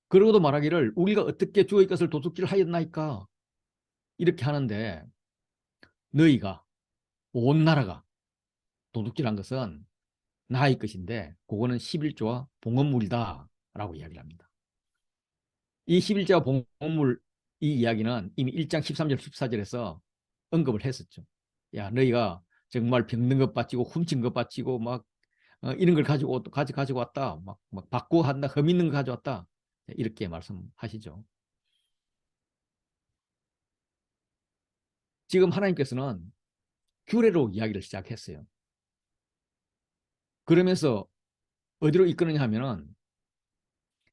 그러고도 말하기를 우리가 어떻게 주의 것을 도둑질 하였나이까 이렇게 하는데 너희가 온 나라가 도둑질한 것은 나의 것인데 그거는 11조와 봉헌물이다 라고 이야기를 합니다. 이 11조와 봉헌물 이 이야기는 이미 1장 13절 14절에서 언급을 했었죠. 야 너희가 정말 병든 것 바치고 훔친 것 바치고 막 이런 걸 가지고 왔다. 막 받고 한다. 흠 있는 거 가져왔다. 이렇게 말씀하시죠. 지금 하나님께서는 규례로 이야기를 시작했어요. 그러면서 어디로 이끄느냐 하면은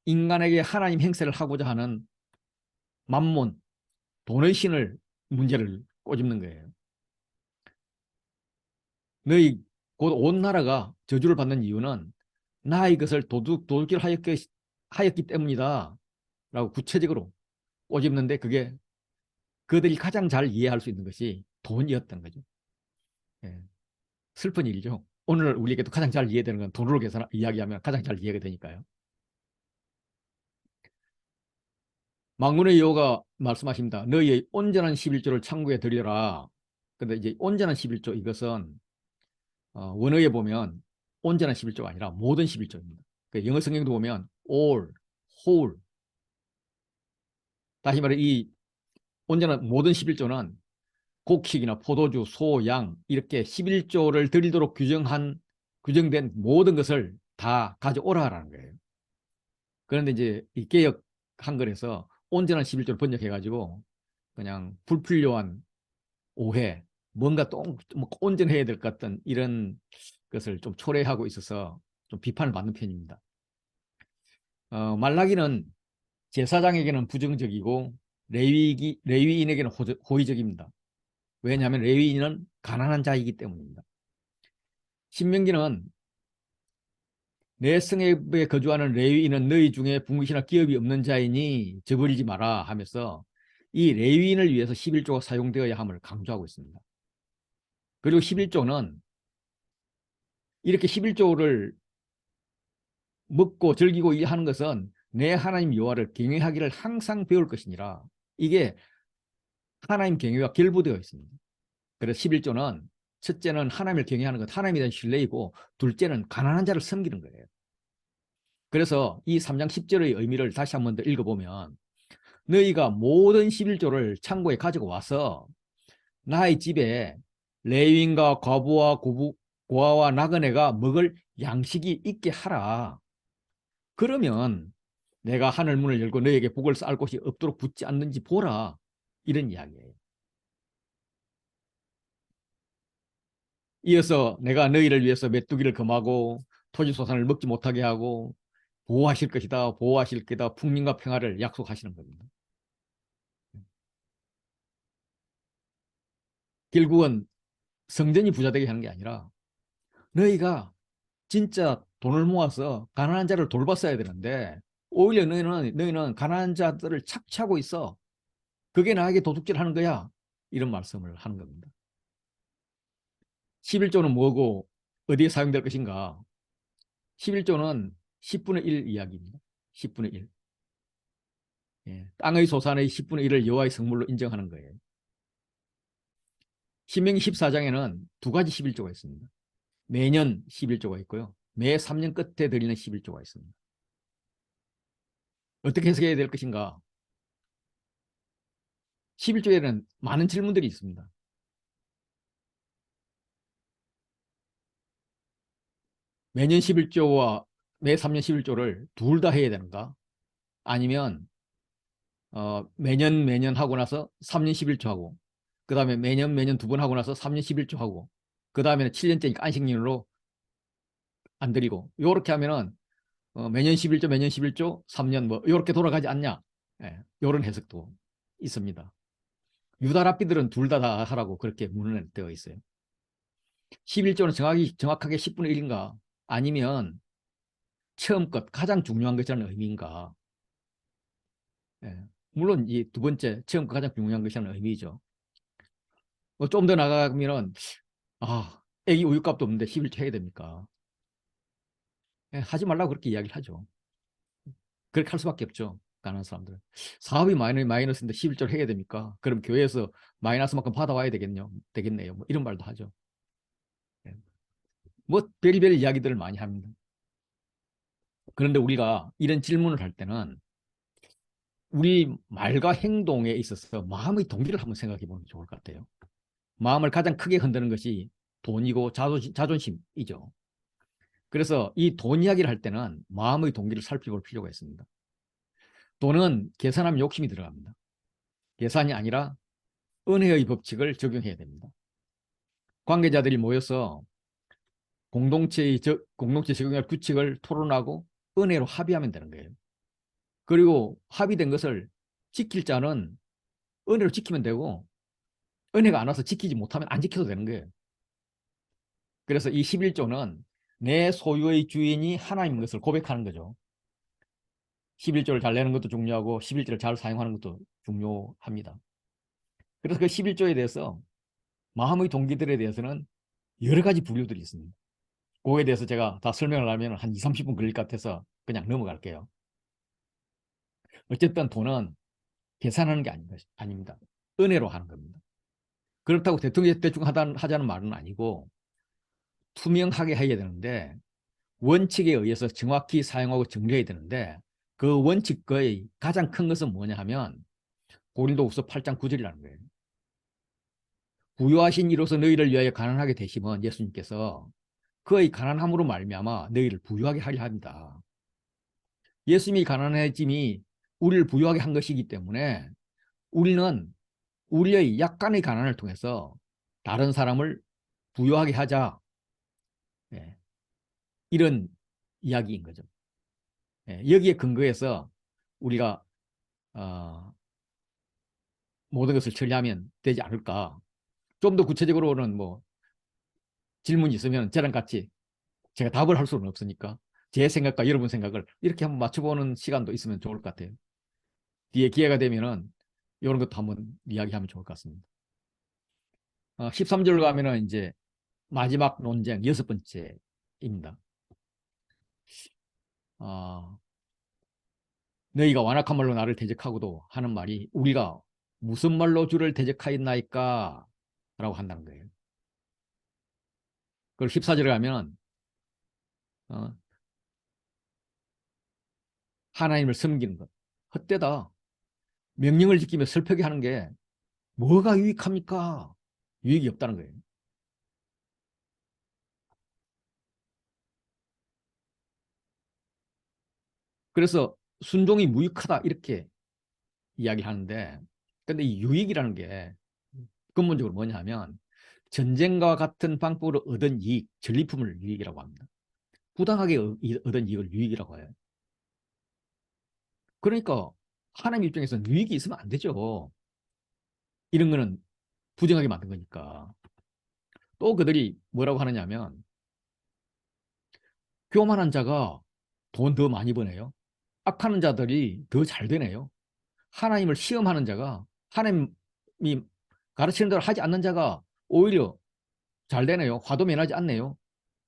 인간에게 하나님 행세를 하고자 하는 만몬, 돈의 신을 문제를 꼬집는 거예요. 너희 곧 온 나라가 저주를 받는 이유는 나의 것을 도둑질 하였기 때문이다. 라고 구체적으로 꼬집는데 그게 그들이 가장 잘 이해할 수 있는 것이 돈이었던 거죠. 예. 슬픈 일이죠. 오늘 우리에게도 가장 잘 이해되는 건 돈으로 이야기하면 가장 잘 이해가 되니까요. 만군의 여호가 말씀하십니다. 너희의 온전한 11조를 창고에 드리라. 근데 이제 온전한 11조 이것은 원어에 보면 온전한 11조가 아니라 모든 11조입니다. 그 영어 성경도 보면 all, whole. 다시 말해 이 온전한 모든 11조는 곡식이나 포도주, 소, 양 이렇게 11조를 드리도록 규정된 모든 것을 다 가져오라라는 거예요. 그런데 이제 이 개역 한글에서 온전한 11조를 번역해가지고 그냥 불필요한 오해, 뭔가 또 온전해야 될 것 같은 이런 것을 좀 초래하고 있어서 좀 비판을 받는 편입니다. 말라기는 제사장에게는 부정적이고 레위인에게는 호의적입니다. 왜냐하면 레위인은 가난한 자이기 때문입니다. 신명기는 내 성읍에 거주하는 레위인은 너희 중에 분깃이나 기업이 없는 자이니 저버리지 마라 하면서 이 레위인을 위해서 11조가 사용되어야 함을 강조하고 있습니다. 그리고 11조는 이렇게 11조를 먹고 즐기고 하는 것은 내 하나님 여호와를 경외하기를 항상 배울 것이니라. 이게 하나님 경외와 결부되어 있습니다. 그래서 11조는 첫째는 하나님을 경외하는 것, 하나님에 대한 신뢰이고 둘째는 가난한 자를 섬기는 거예요. 그래서 이 3장 10절의 의미를 다시 한 번 더 읽어보면 너희가 모든 11조를 창고에 가지고 와서 나의 집에 레위인과 과부와 고아와 나그네가 먹을 양식이 있게 하라. 그러면 내가 하늘 문을 열고 너희에게 복을 쌓을 곳이 없도록 붙지 않는지 보라. 이런 이야기예요. 이어서 내가 너희를 위해서 메뚜기를 금하고 토지소산을 먹지 못하게 하고 보호하실 것이다. 보호하실 거다. 풍림과 평화를 약속하시는 겁니다. 결국은 성전이 부자되게 하는 게 아니라 너희가 진짜 돈을 모아서 가난한 자를 돌봤어야 되는데 오히려 너희는 가난한 자들을 착취하고 있어. 그게 나에게 도둑질하는 거야. 이런 말씀을 하는 겁니다. 11조는 뭐고 어디에 사용될 것인가? 11조는 10분의 1 이야기입니다. 10분의 1. 예, 땅의 소산의 10분의 1을 여호와의 성물로 인정하는 거예요. 신명기 14장에는 두 가지 11조가 있습니다. 매년 11조가 있고요. 매 3년 끝에 드리는 11조가 있습니다. 어떻게 해석해야 될 것인가? 11조에는 많은 질문들이 있습니다. 매년 11조와 매 3년 11조를 둘 다 해야 되는가? 아니면 매년 하고 나서 3년 11조 하고 그 다음에 매년 두 번 하고 나서 3년 11조 하고 그 다음에는 7년째니까 안식년으로 안 드리고 요렇게 하면은 매년 11조 매년 11조 3년 뭐 요렇게 돌아가지 않냐? 예, 요런 해석도 있습니다. 유다 랍비들은 둘 다 하라고 그렇게 문헌되어 있어요. 11조는 정확하게 10분의 1인가? 아니면 처음 것 가장 중요한 것이라는 의미인가? 예, 물론 이 두 번째 처음 것 가장 중요한 것이라는 의미죠. 좀 더 나가면은 애기 우유값도 없는데 11조 해야 됩니까? 예, 하지 말라고 그렇게 이야기를 하죠. 그렇게 할 수밖에 없죠. 가난한 사람들은. 사업이 마이너스인데 11조를 해야 됩니까? 그럼 교회에서 마이너스만큼 받아와야 되겠네요. 뭐 이런 말도 하죠. 예. 뭐 별의별 이야기들을 많이 합니다. 그런데 우리가 이런 질문을 할 때는 우리 말과 행동에 있어서 마음의 동기를 한번 생각해 보는 게 좋을 것 같아요. 마음을 가장 크게 흔드는 것이 돈이고 자존심이죠. 그래서 이 돈 이야기를 할 때는 마음의 동기를 살펴볼 필요가 있습니다. 돈은 계산하면 욕심이 들어갑니다. 계산이 아니라 은혜의 법칙을 적용해야 됩니다. 관계자들이 모여서 공동체 적용할 규칙을 토론하고 은혜로 합의하면 되는 거예요. 그리고 합의된 것을 지킬 자는 은혜로 지키면 되고 은혜가 안 와서 지키지 못하면 안 지켜도 되는 거예요. 그래서 이 11조는 내 소유의 주인이 하나님인 것을 고백하는 거죠. 11조를 잘 내는 것도 중요하고 11조를 잘 사용하는 것도 중요합니다. 그래서 그 11조에 대해서 마음의 동기들에 대해서는 여러 가지 부류들이 있습니다. 그거에 대해서 제가 다 설명을 하면 한 2, 30분 걸릴 것 같아서 그냥 넘어갈게요. 어쨌든 돈은 계산하는 게 아닙니다. 은혜로 하는 겁니다. 그렇다고 대충 하자는 말은 아니고 투명하게 해야 되는데 원칙에 의해서 정확히 사용하고 정리해야 되는데 그 원칙의 가장 큰 것은 뭐냐 하면 고린도후서 8장 9절이라는 거예요. 부유하신 이로서 너희를 위하여 가난하게 되심은 예수님께서 그의 가난함으로 말미암아 너희를 부유하게 하려 합니다. 예수님이 가난해짐이 우리를 부유하게 한 것이기 때문에 우리는 우리의 약간의 가난을 통해서 다른 사람을 부유하게 하자. 예, 이런 이야기인 거죠. 예, 여기에 근거해서 우리가 어, 모든 것을 처리하면 되지 않을까. 좀 더 구체적으로는 뭐 질문이 있으면 저랑 같이 제가 답을 할 수는 없으니까 제 생각과 여러분 생각을 이렇게 한번 맞춰보는 시간도 있으면 좋을 것 같아요. 뒤에 기회가 되면은 이런 것도 한번 이야기하면 좋을 것 같습니다. 13절 가면은 이제 마지막 논쟁 여섯 번째입니다. 어, 너희가 완악한 말로 나를 대적하고도 하는 말이 우리가 무슨 말로 주를 대적하였나이까? 라고 한다는 거예요. 그걸 14절에 가면 어, 하나님을 섬기는 것 헛되다. 명령을 지키며 슬프게 하는 게 뭐가 유익합니까? 유익이 없다는 거예요. 그래서 순종이 무익하다 이렇게 이야기를 하는데 근데 이 유익이라는 게 근본적으로 뭐냐 하면 전쟁과 같은 방법으로 얻은 이익, 전리품을 유익이라고 합니다. 부당하게 얻은 이익을 유익이라고 해요. 그러니까 하나님 입장에서는 유익이 있으면 안 되죠. 이런 거는 부정하게 만든 거니까. 또 그들이 뭐라고 하느냐 하면 교만한 자가 돈 더 많이 버네요. 악하는 자들이 더 잘 되네요. 하나님을 시험하는 자가 하나님이 가르치는 대로 하지 않는 자가 오히려 잘 되네요. 화도 면하지 않네요.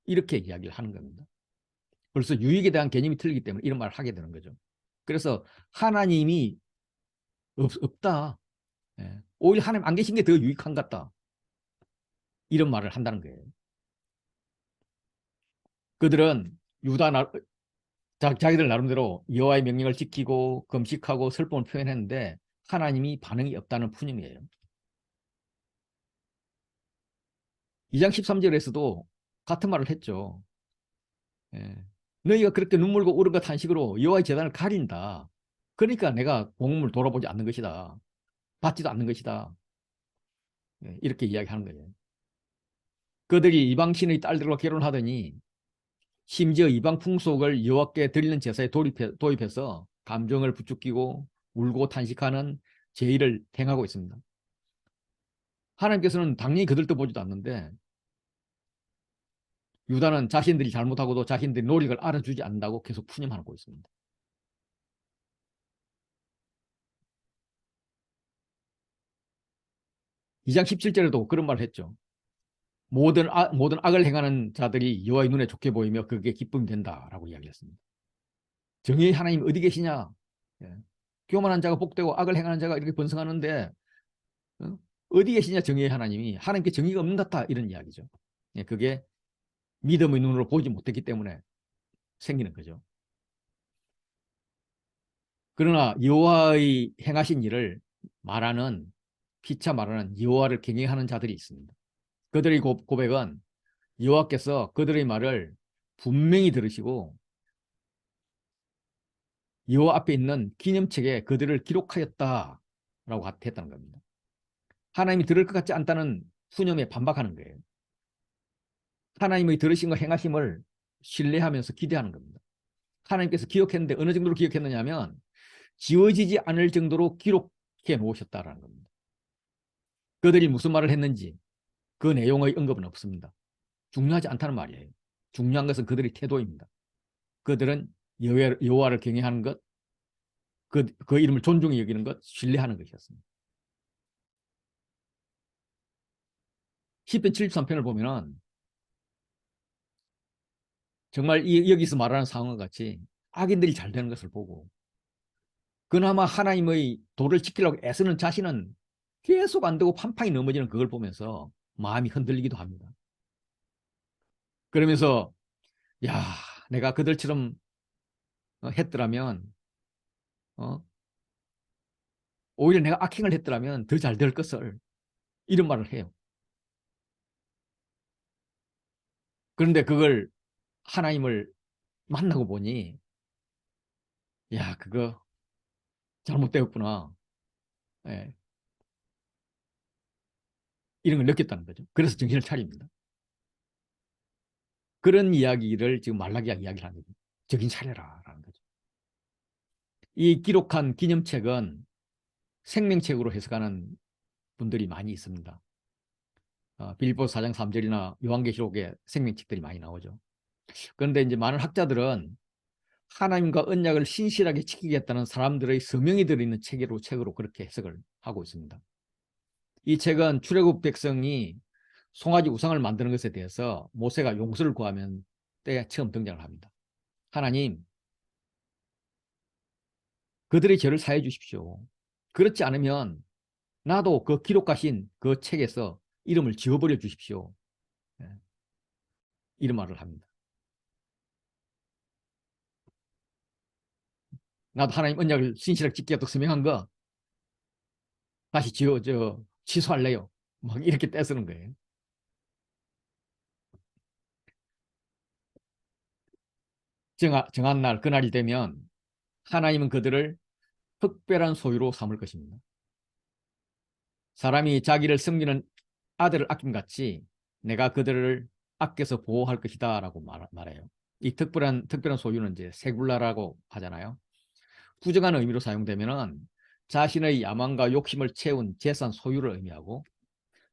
이렇게 이야기를 하는 겁니다. 벌써 유익에 대한 개념이 틀리기 때문에 이런 말을 하게 되는 거죠. 그래서 하나님이 없다. 예. 오히려 하나님 안 계신 게 더 유익한 것 같다. 이런 말을 한다는 거예요. 그들은 자기들 나름대로 여호와의 명령을 지키고 금식하고 슬픔을 표현했는데 하나님이 반응이 없다는 푸념이에요. 2장 13절에서도 같은 말을 했죠. 예. 너희가 그렇게 눈물고 울음과 탄식으로 여호와의 제단을 가린다. 그러니까 내가 복음을 돌아보지 않는 것이다. 받지도 않는 것이다. 예, 이렇게 이야기하는 거예요. 그들이 이방신의 딸들과 결혼하더니 심지어 이방 풍속을 여호와께 드리는 제사에 도입해서 감정을 부추기고 울고 탄식하는 제의를 행하고 있습니다. 하나님께서는 당연히 그들 떠보지도 않는데 유다는 자신들이 잘못하고도 자신들이 노력을 알아주지 않는다고 계속 푸념하고 있습니다. 2장 17절에도 그런 말을 했죠. 모든 악을 행하는 자들이 여호와의 눈에 좋게 보이며 그게 기쁨이 된다라고 이야기했습니다. 정의의 하나님 어디 계시냐? 예. 교만한 자가 복되고 악을 행하는 자가 이렇게 번성하는데 어디 계시냐 정의의 하나님이. 하나님께 정의가 없는 것 같다 이런 이야기죠. 예, 그게 믿음의 눈으로 보지 못했기 때문에 생기는 거죠. 그러나 여호와의 행하신 일을 말하는 피차 말하는 여호와를 경외하는 자들이 있습니다. 그들의 고백은 여호와께서 그들의 말을 분명히 들으시고 여호와 앞에 있는 기념책에 그들을 기록하였다라고 했다는 겁니다. 하나님이 들을 것 같지 않다는 푸념에 반박하는 거예요. 하나님의 들으신 거 행하심을 신뢰하면서 기대하는 겁니다. 하나님께서 기억했는데 어느 정도로 기억했느냐 하면 지워지지 않을 정도로 기록해 놓으셨다라는 겁니다. 그들이 무슨 말을 했는지 그 내용의 언급은 없습니다. 중요하지 않다는 말이에요. 중요한 것은 그들의 태도입니다. 그들은 여호와를 경외하는 것, 그 이름을 존중히 여기는 것, 신뢰하는 것이었습니다. 시편 73편을 보면은 정말 여기서 말하는 상황과 같이 악인들이 잘 되는 것을 보고 그나마 하나님의 도를 지키려고 애쓰는 자신은 계속 안 되고 판판이 넘어지는 그걸 보면서 마음이 흔들리기도 합니다. 그러면서 야, 내가 그들처럼 했더라면 어, 오히려 내가 악행을 했더라면 더 잘 될 것을 이런 말을 해요. 그런데 그걸 하나님을 만나고 보니 야, 그거 잘못되었구나. 예, 이런 걸 느꼈다는 거죠. 그래서 정신을 차립니다. 그런 이야기를 지금 말라기가 이야기를 하는 거죠. 정신 차려라라는 거죠. 이 기록한 기념책은 생명책으로 해석하는 분들이 많이 있습니다. 빌립보서 4장 3절이나 요한계시록에 생명책들이 많이 나오죠. 그런데 이제 많은 학자들은 하나님과 언약을 신실하게 지키겠다는 사람들의 서명이 들어있는 책으로 그렇게 해석을 하고 있습니다. 이 책은 출애굽 백성이 송아지 우상을 만드는 것에 대해서 모세가 용서를 구하면 때 처음 등장을 합니다. 하나님, 그들의 죄를 사해 주십시오. 그렇지 않으면 나도 그 기록하신 그 책에서 이름을 지워버려 주십시오. 예, 이런 말을 합니다. 나도 하나님 언약을 신실하게 지키겠다고 서명한 거 다시 취소할래요. 막 이렇게 떼쓰는 거예요. 정한 날, 그날이 되면 하나님은 그들을 특별한 소유로 삼을 것입니다. 사람이 자기를 섬기는 아들을 아낌같이 내가 그들을 아껴서 보호할 것이다 라고 말해요. 이 특별한 소유는 이제 세굴라라고 하잖아요. 부정한 의미로 사용되면은 자신의 야망과 욕심을 채운 재산 소유를 의미하고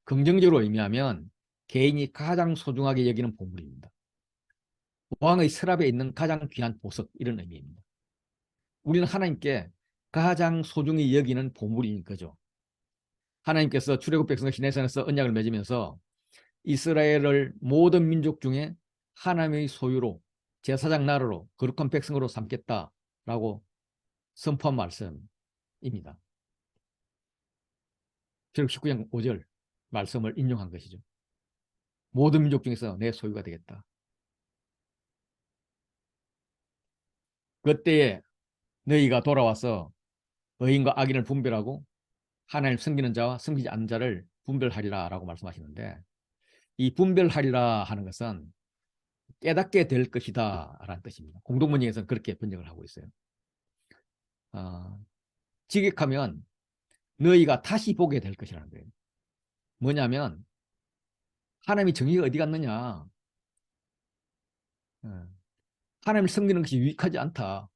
긍정적으로 의미하면 개인이 가장 소중하게 여기는 보물입니다. 왕의 서랍에 있는 가장 귀한 보석 이런 의미입니다. 우리는 하나님께 가장 소중히 여기는 보물인 거죠. 하나님께서 출애굽 백성과 시내산에서 언약을 맺으면서 이스라엘을 모든 민족 중에 하나님의 소유로 제사장 나라로 거룩한 백성으로 삼겠다라고 선포한 말씀입니다. 출애굽 19장 5절 말씀을 인용한 것이죠. 모든 민족 중에서 내 소유가 되겠다. 그때에 너희가 돌아와서 의인과 악인을 분별하고 하나님 섬기는 자와 섬기지 않는 자를 분별하리라 라고 말씀하시는데 이 분별하리라 하는 것은 깨닫게 될 것이다 라는 뜻입니다. 공동번역에서는 그렇게 번역을 하고 있어요. 직역하면 너희가 다시 보게 될 것이라는 거예요. 뭐냐면 하나님의 정의가 어디 갔느냐. 하나님을 섬기는 것이 유익하지 않다.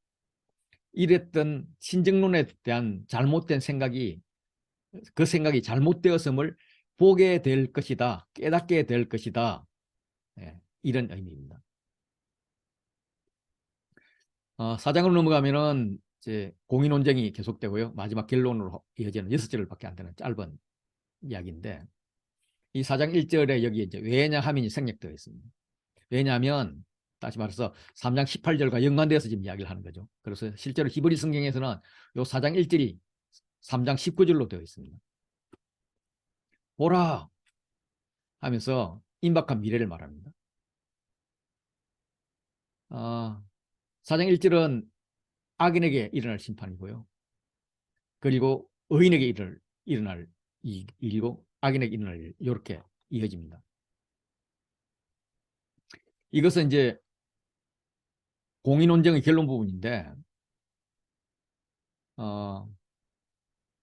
이랬던 신정론에 대한 잘못된 생각이, 그 생각이 잘못되었음을 보게 될 것이다. 깨닫게 될 것이다. 이런 의미입니다. 4장으로 넘어가면은 이제 공의 논쟁이 계속되고요. 마지막 결론으로 이어지는 6절밖에 안 되는 짧은 이야기인데, 이 4장 1절에 여기 이제 왜냐하면이 생략되어 있습니다. 왜냐하면 다시 말해서 3장 18절과 연관되어서 지금 이야기를 하는 거죠. 그래서 실제로 히브리 성경에서는 요 4장 1절이 3장 19절로 되어 있습니다. 보라 하면서 임박한 미래를 말합니다. 4장 1절은 악인에게 일어날 심판이고요. 그리고 의인에게 일어날 일이고 악인에게 일어날 일, 이렇게 이어집니다. 이것은 이제 공의 논쟁의 결론 부분인데,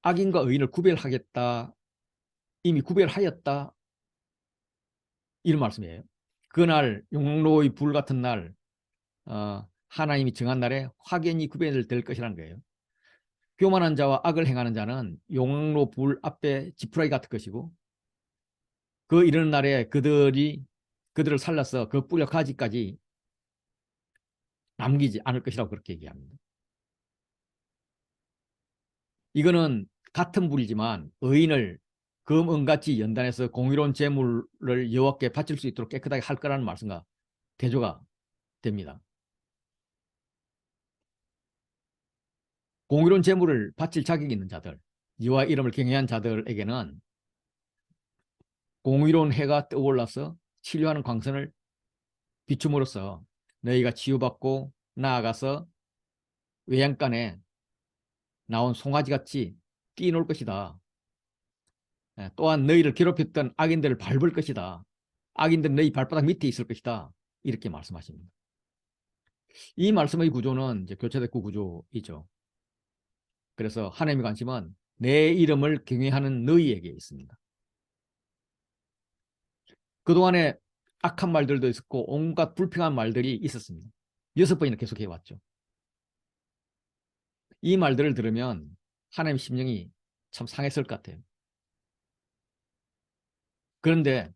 악인과 의인을 구별하겠다, 이미 구별하였다, 이런 말씀이에요. 그날 용로의 불 같은 날, 하나님이 정한 날에 확연히 구별될 것이라는 거예요. 교만한 자와 악을 행하는 자는 용로 불 앞에 지푸라기 같을 것이고, 그 이르는 날에 그들을 살라서 그 뿌려 가지까지 남기지 않을 것이라고 그렇게 얘기합니다. 이거는 같은 불이지만 의인을 검, 은같이 연단해서 공의로운 재물을 여호와께 바칠 수 있도록 깨끗하게 할 거라는 말씀과 대조가 됩니다. 공의로운 재물을 바칠 자격이 있는 자들, 여호와 이름을 경외한 자들에게는 공의로운 해가 떠올라서 치료하는 광선을 비춤으로써 너희가 치유받고 나아가서 외양간에 나온 송아지같이 뛰놀 것이다. 또한 너희를 괴롭혔던 악인들을 밟을 것이다. 악인들은 너희 발바닥 밑에 있을 것이다. 이렇게 말씀하십니다. 이 말씀의 구조는 이제 교차대구 구조이죠. 그래서 하나님의 관심은 내 이름을 경외하는 너희에게 있습니다. 그동안에 악한 말들도 있었고 온갖 불평한 말들이 있었습니다. 6번이나 계속 해왔죠. 이 말들을 들으면 하나님 심령이 참 상했을 것 같아요. 그런데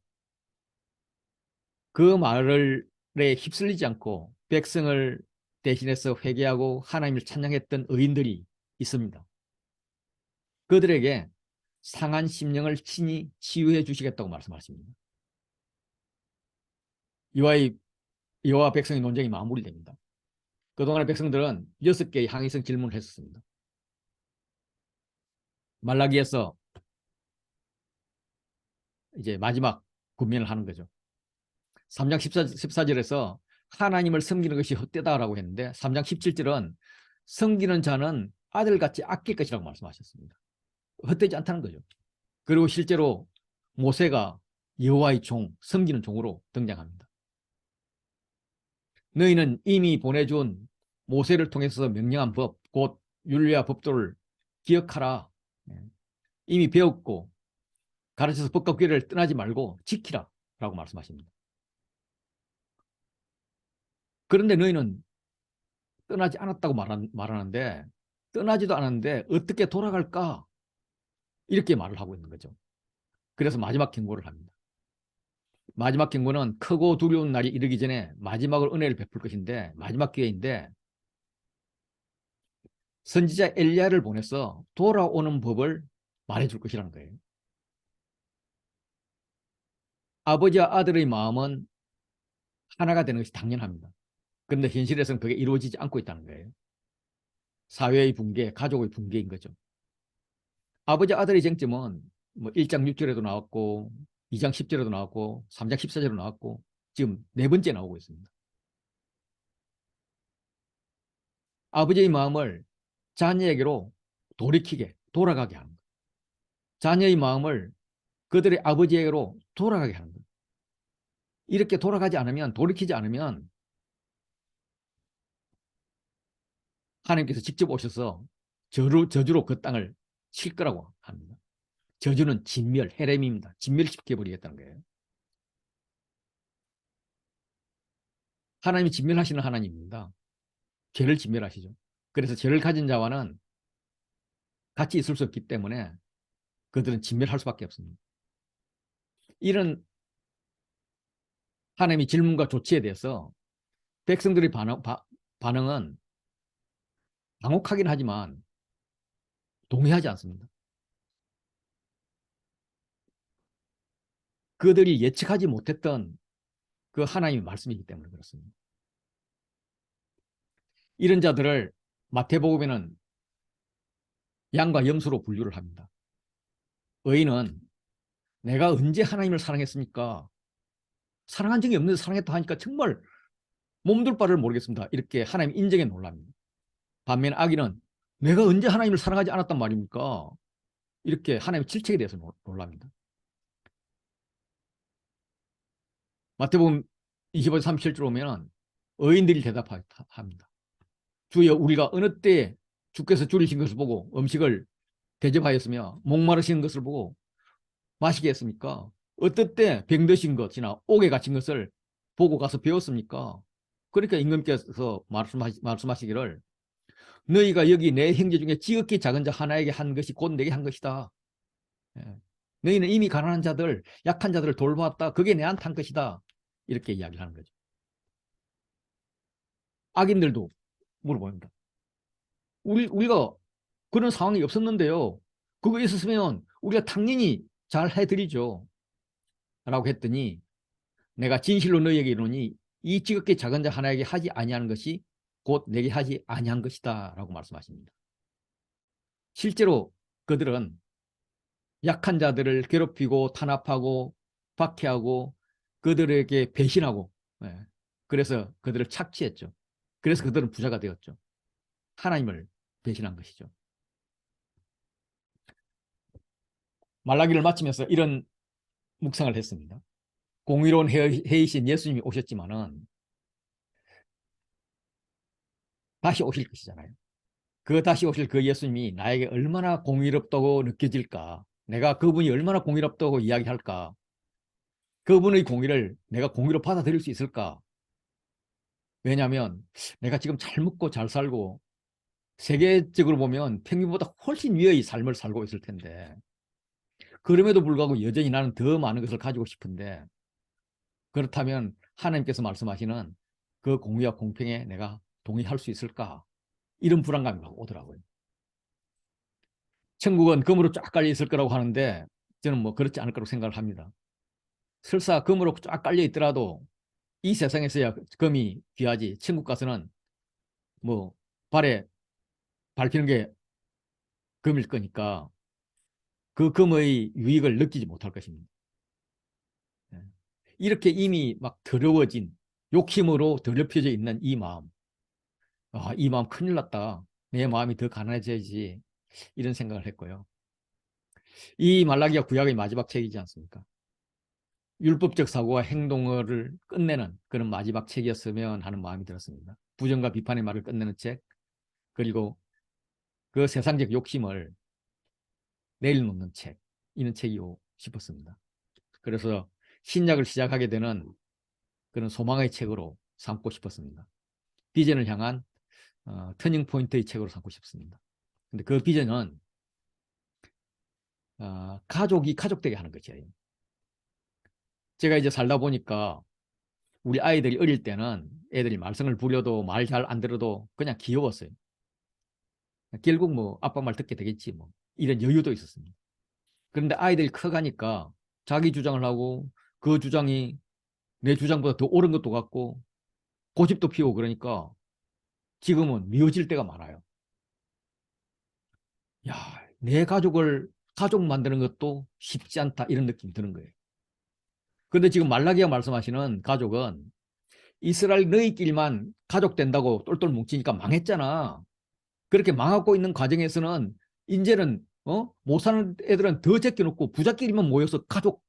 그 말에 휩쓸리지 않고 백성을 대신해서 회개하고 하나님을 찬양했던 의인들이 있습니다. 그들에게 상한 심령을 친히 치유해 주시겠다고 말씀하십니다. 여호와 백성의 논쟁이 마무리됩니다. 그동안의 백성들은 6개의 항의성 질문을 했었습니다. 말라기에서 이제 마지막 군면을 하는 거죠. 3장 14절에서 하나님을 섬기는 것이 헛되다라고 했는데 3장 17절은 섬기는 자는 아들같이 아낄 것이라고 말씀하셨습니다. 헛되지 않다는 거죠. 그리고 실제로 모세가 여호와의 종, 섬기는 종으로 등장합니다. 너희는 이미 보내준 모세를 통해서 명령한 법, 곧 율례와 법도를 기억하라. 이미 배웠고 가르쳐서 법과 규례를 떠나지 말고 지키라 라고 말씀하십니다. 그런데 너희는 떠나지 않았다고 말하는데 떠나지도 않았는데 어떻게 돌아갈까? 이렇게 말을 하고 있는 거죠. 그래서 마지막 경고를 합니다. 마지막 경고는 크고 두려운 날이 이르기 전에 마지막으로 은혜를 베풀 것인데 마지막 기회인데 선지자 엘리야를 보내서 돌아오는 법을 말해줄 것이라는 거예요. 아버지와 아들의 마음은 하나가 되는 것이 당연합니다. 그런데 현실에서는 그게 이루어지지 않고 있다는 거예요. 사회의 붕괴, 가족의 붕괴인 거죠. 아버지 아들의 쟁점은 뭐 1장 6절에도 나왔고 2장 10절에도 나왔고 3장 14절에도 나왔고 지금 4번째 나오고 있습니다. 아버지의 마음을 자녀에게로 돌아가게 하는 것. 자녀의 마음을 그들의 아버지에게로 돌아가게 하는 것. 이렇게 돌아가지 않으면, 돌이키지 않으면 하나님께서 직접 오셔서 저주로 그 땅을 칠 거라고 합니다. 저주는 진멸, 헤렘입니다. 진멸시켜버리겠다는 거예요. 하나님이 진멸하시는 하나님입니다. 죄를 진멸하시죠. 그래서 죄를 가진 자와는 같이 있을 수 없기 때문에 그들은 진멸할 수밖에 없습니다. 이런 하나님의 질문과 조치에 대해서 백성들의 반응은 당혹하긴 하지만 동의하지 않습니다. 그들이 예측하지 못했던 그 하나님의 말씀이기 때문에 그렇습니다. 이런 자들을 마태복음에는 양과 염소로 분류를 합니다. 의인은 내가 언제 하나님을 사랑했습니까? 사랑한 적이 없는데 사랑했다 하니까 정말 몸둘 바를 모르겠습니다. 이렇게 하나님 인정에 놀랍니다. 반면 악인은 내가 언제 하나님을 사랑하지 않았단 말입니까? 이렇게 하나님의 질책에 대해서 놀랍니다. 마태복음 25절 37절 오면 의인들이 대답합니다. 주여 우리가 어느 때 주께서 줄이신 것을 보고 음식을 대접하였으며 목마르신 것을 보고 마시게 했습니까? 어떨 때 병드신 것이나 옥에 갇힌 것을 보고 가서 배웠습니까? 그러니까 임금께서 말씀하시기를 너희가 여기 내 형제 중에 지극히 작은 자 하나에게 한 것이 곧 내게 한 것이다. 예. 너희는 이미 가난한 자들, 약한 자들을 돌보았다. 그게 내한테 한 것이다. 이렇게 이야기를 하는 거죠. 악인들도 물어봅니다. 우리가 그런 상황이 없었는데요. 그거 있었으면 우리가 당연히 잘 해드리죠. 라고 했더니 내가 진실로 너희에게 이르노니 이 지극히 작은 자 하나에게 하지 아니하는 것이 곧 내게 하지 아니한 것이다. 라고 말씀하십니다. 실제로 그들은 약한 자들을 괴롭히고 탄압하고 박해하고 그들에게 배신하고 그래서 그들을 착취했죠. 그래서 그들은 부자가 되었죠. 하나님을 배신한 것이죠. 말라기를 마치면서 이런 묵상을 했습니다. 공의로운 해이신 예수님이 오셨지만은 다시 오실 것이잖아요. 그 다시 오실 그 예수님이 나에게 얼마나 공의롭다고 느껴질까? 내가 그분이 얼마나 공의롭다고 이야기할까? 그분의 공의를 내가 공의로 받아들일 수 있을까? 왜냐하면 내가 지금 잘 먹고 잘 살고 세계적으로 보면 평균보다 훨씬 위의 삶을 살고 있을 텐데 그럼에도 불구하고 여전히 나는 더 많은 것을 가지고 싶은데 그렇다면 하나님께서 말씀하시는 그 공의와 공평에 내가 동의할 수 있을까? 이런 불안감이 막 오더라고요. 천국은 금으로 쫙 깔려 있을 거라고 하는데 저는 뭐 그렇지 않을 거라고 생각을 합니다. 설사 금으로 쫙 깔려 있더라도 이 세상에서야 금이 귀하지 천국 가서는 뭐 발에 밟히는 게 금일 거니까 그 금의 유익을 느끼지 못할 것입니다. 이렇게 이미 막 더러워진 욕심으로 더럽혀져 있는 이 마음, 이 마음 큰일 났다. 내 마음이 더 가난해져야지 이런 생각을 했고요. 이 말라기가 구약의 마지막 책이지 않습니까? 율법적 사고와 행동을 끝내는 그런 마지막 책이었으면 하는 마음이 들었습니다. 부정과 비판의 말을 끝내는 책, 그리고 그 세상적 욕심을 내려놓는 책, 이런 책이고 싶었습니다. 그래서 신약을 시작하게 되는 그런 소망의 책으로 삼고 싶었습니다. 비전을 향한 터닝 포인트의 책으로 삼고 싶습니다. 근데 그 비전은 가족이 가족되게 하는 것이에요. 제가 이제 살다 보니까 우리 아이들이 어릴 때는 애들이 말썽을 부려도 말 잘 안 들어도 그냥 귀여웠어요. 결국 뭐 아빠 말 듣게 되겠지 뭐 이런 여유도 있었습니다. 그런데 아이들이 커가니까 자기 주장을 하고 그 주장이 내 주장보다 더 옳은 것도 같고 고집도 피우고 그러니까 지금은 미워질 때가 많아요. 야, 내 가족을 가족 만드는 것도 쉽지 않다 이런 느낌이 드는 거예요. 그런데 지금 말라기가 말씀하시는 가족은 이스라엘 너희끼리만 가족 된다고 똘똘 뭉치니까 망했잖아. 그렇게 망하고 있는 과정에서는 이제는 못 사는 애들은 더 제껴놓고 부자끼리만 모여서 가족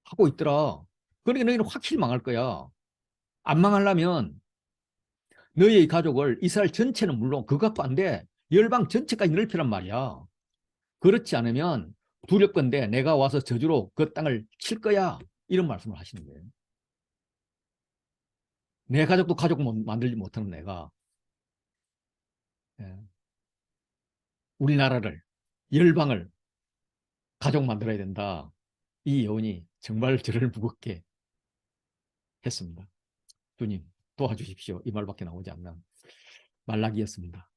하고 있더라. 그러니까 너희는 확실히 망할 거야. 안 망하려면 너희의 가족을 이스라엘 전체는 물론 그거 갖고 안 돼. 열방 전체까지 넓히란 말이야. 그렇지 않으면 두렵건대 내가 와서 저주로 그 땅을 칠 거야. 이런 말씀을 하시는 거예요. 내 가족도 가족 만들지 못하는 내가 예, 우리나라를 열방을 가족 만들어야 된다. 이 여운이 정말 저를 무겁게 했습니다. 주님 도와주십시오. 이 말밖에 나오지 않는 말락이었습니다.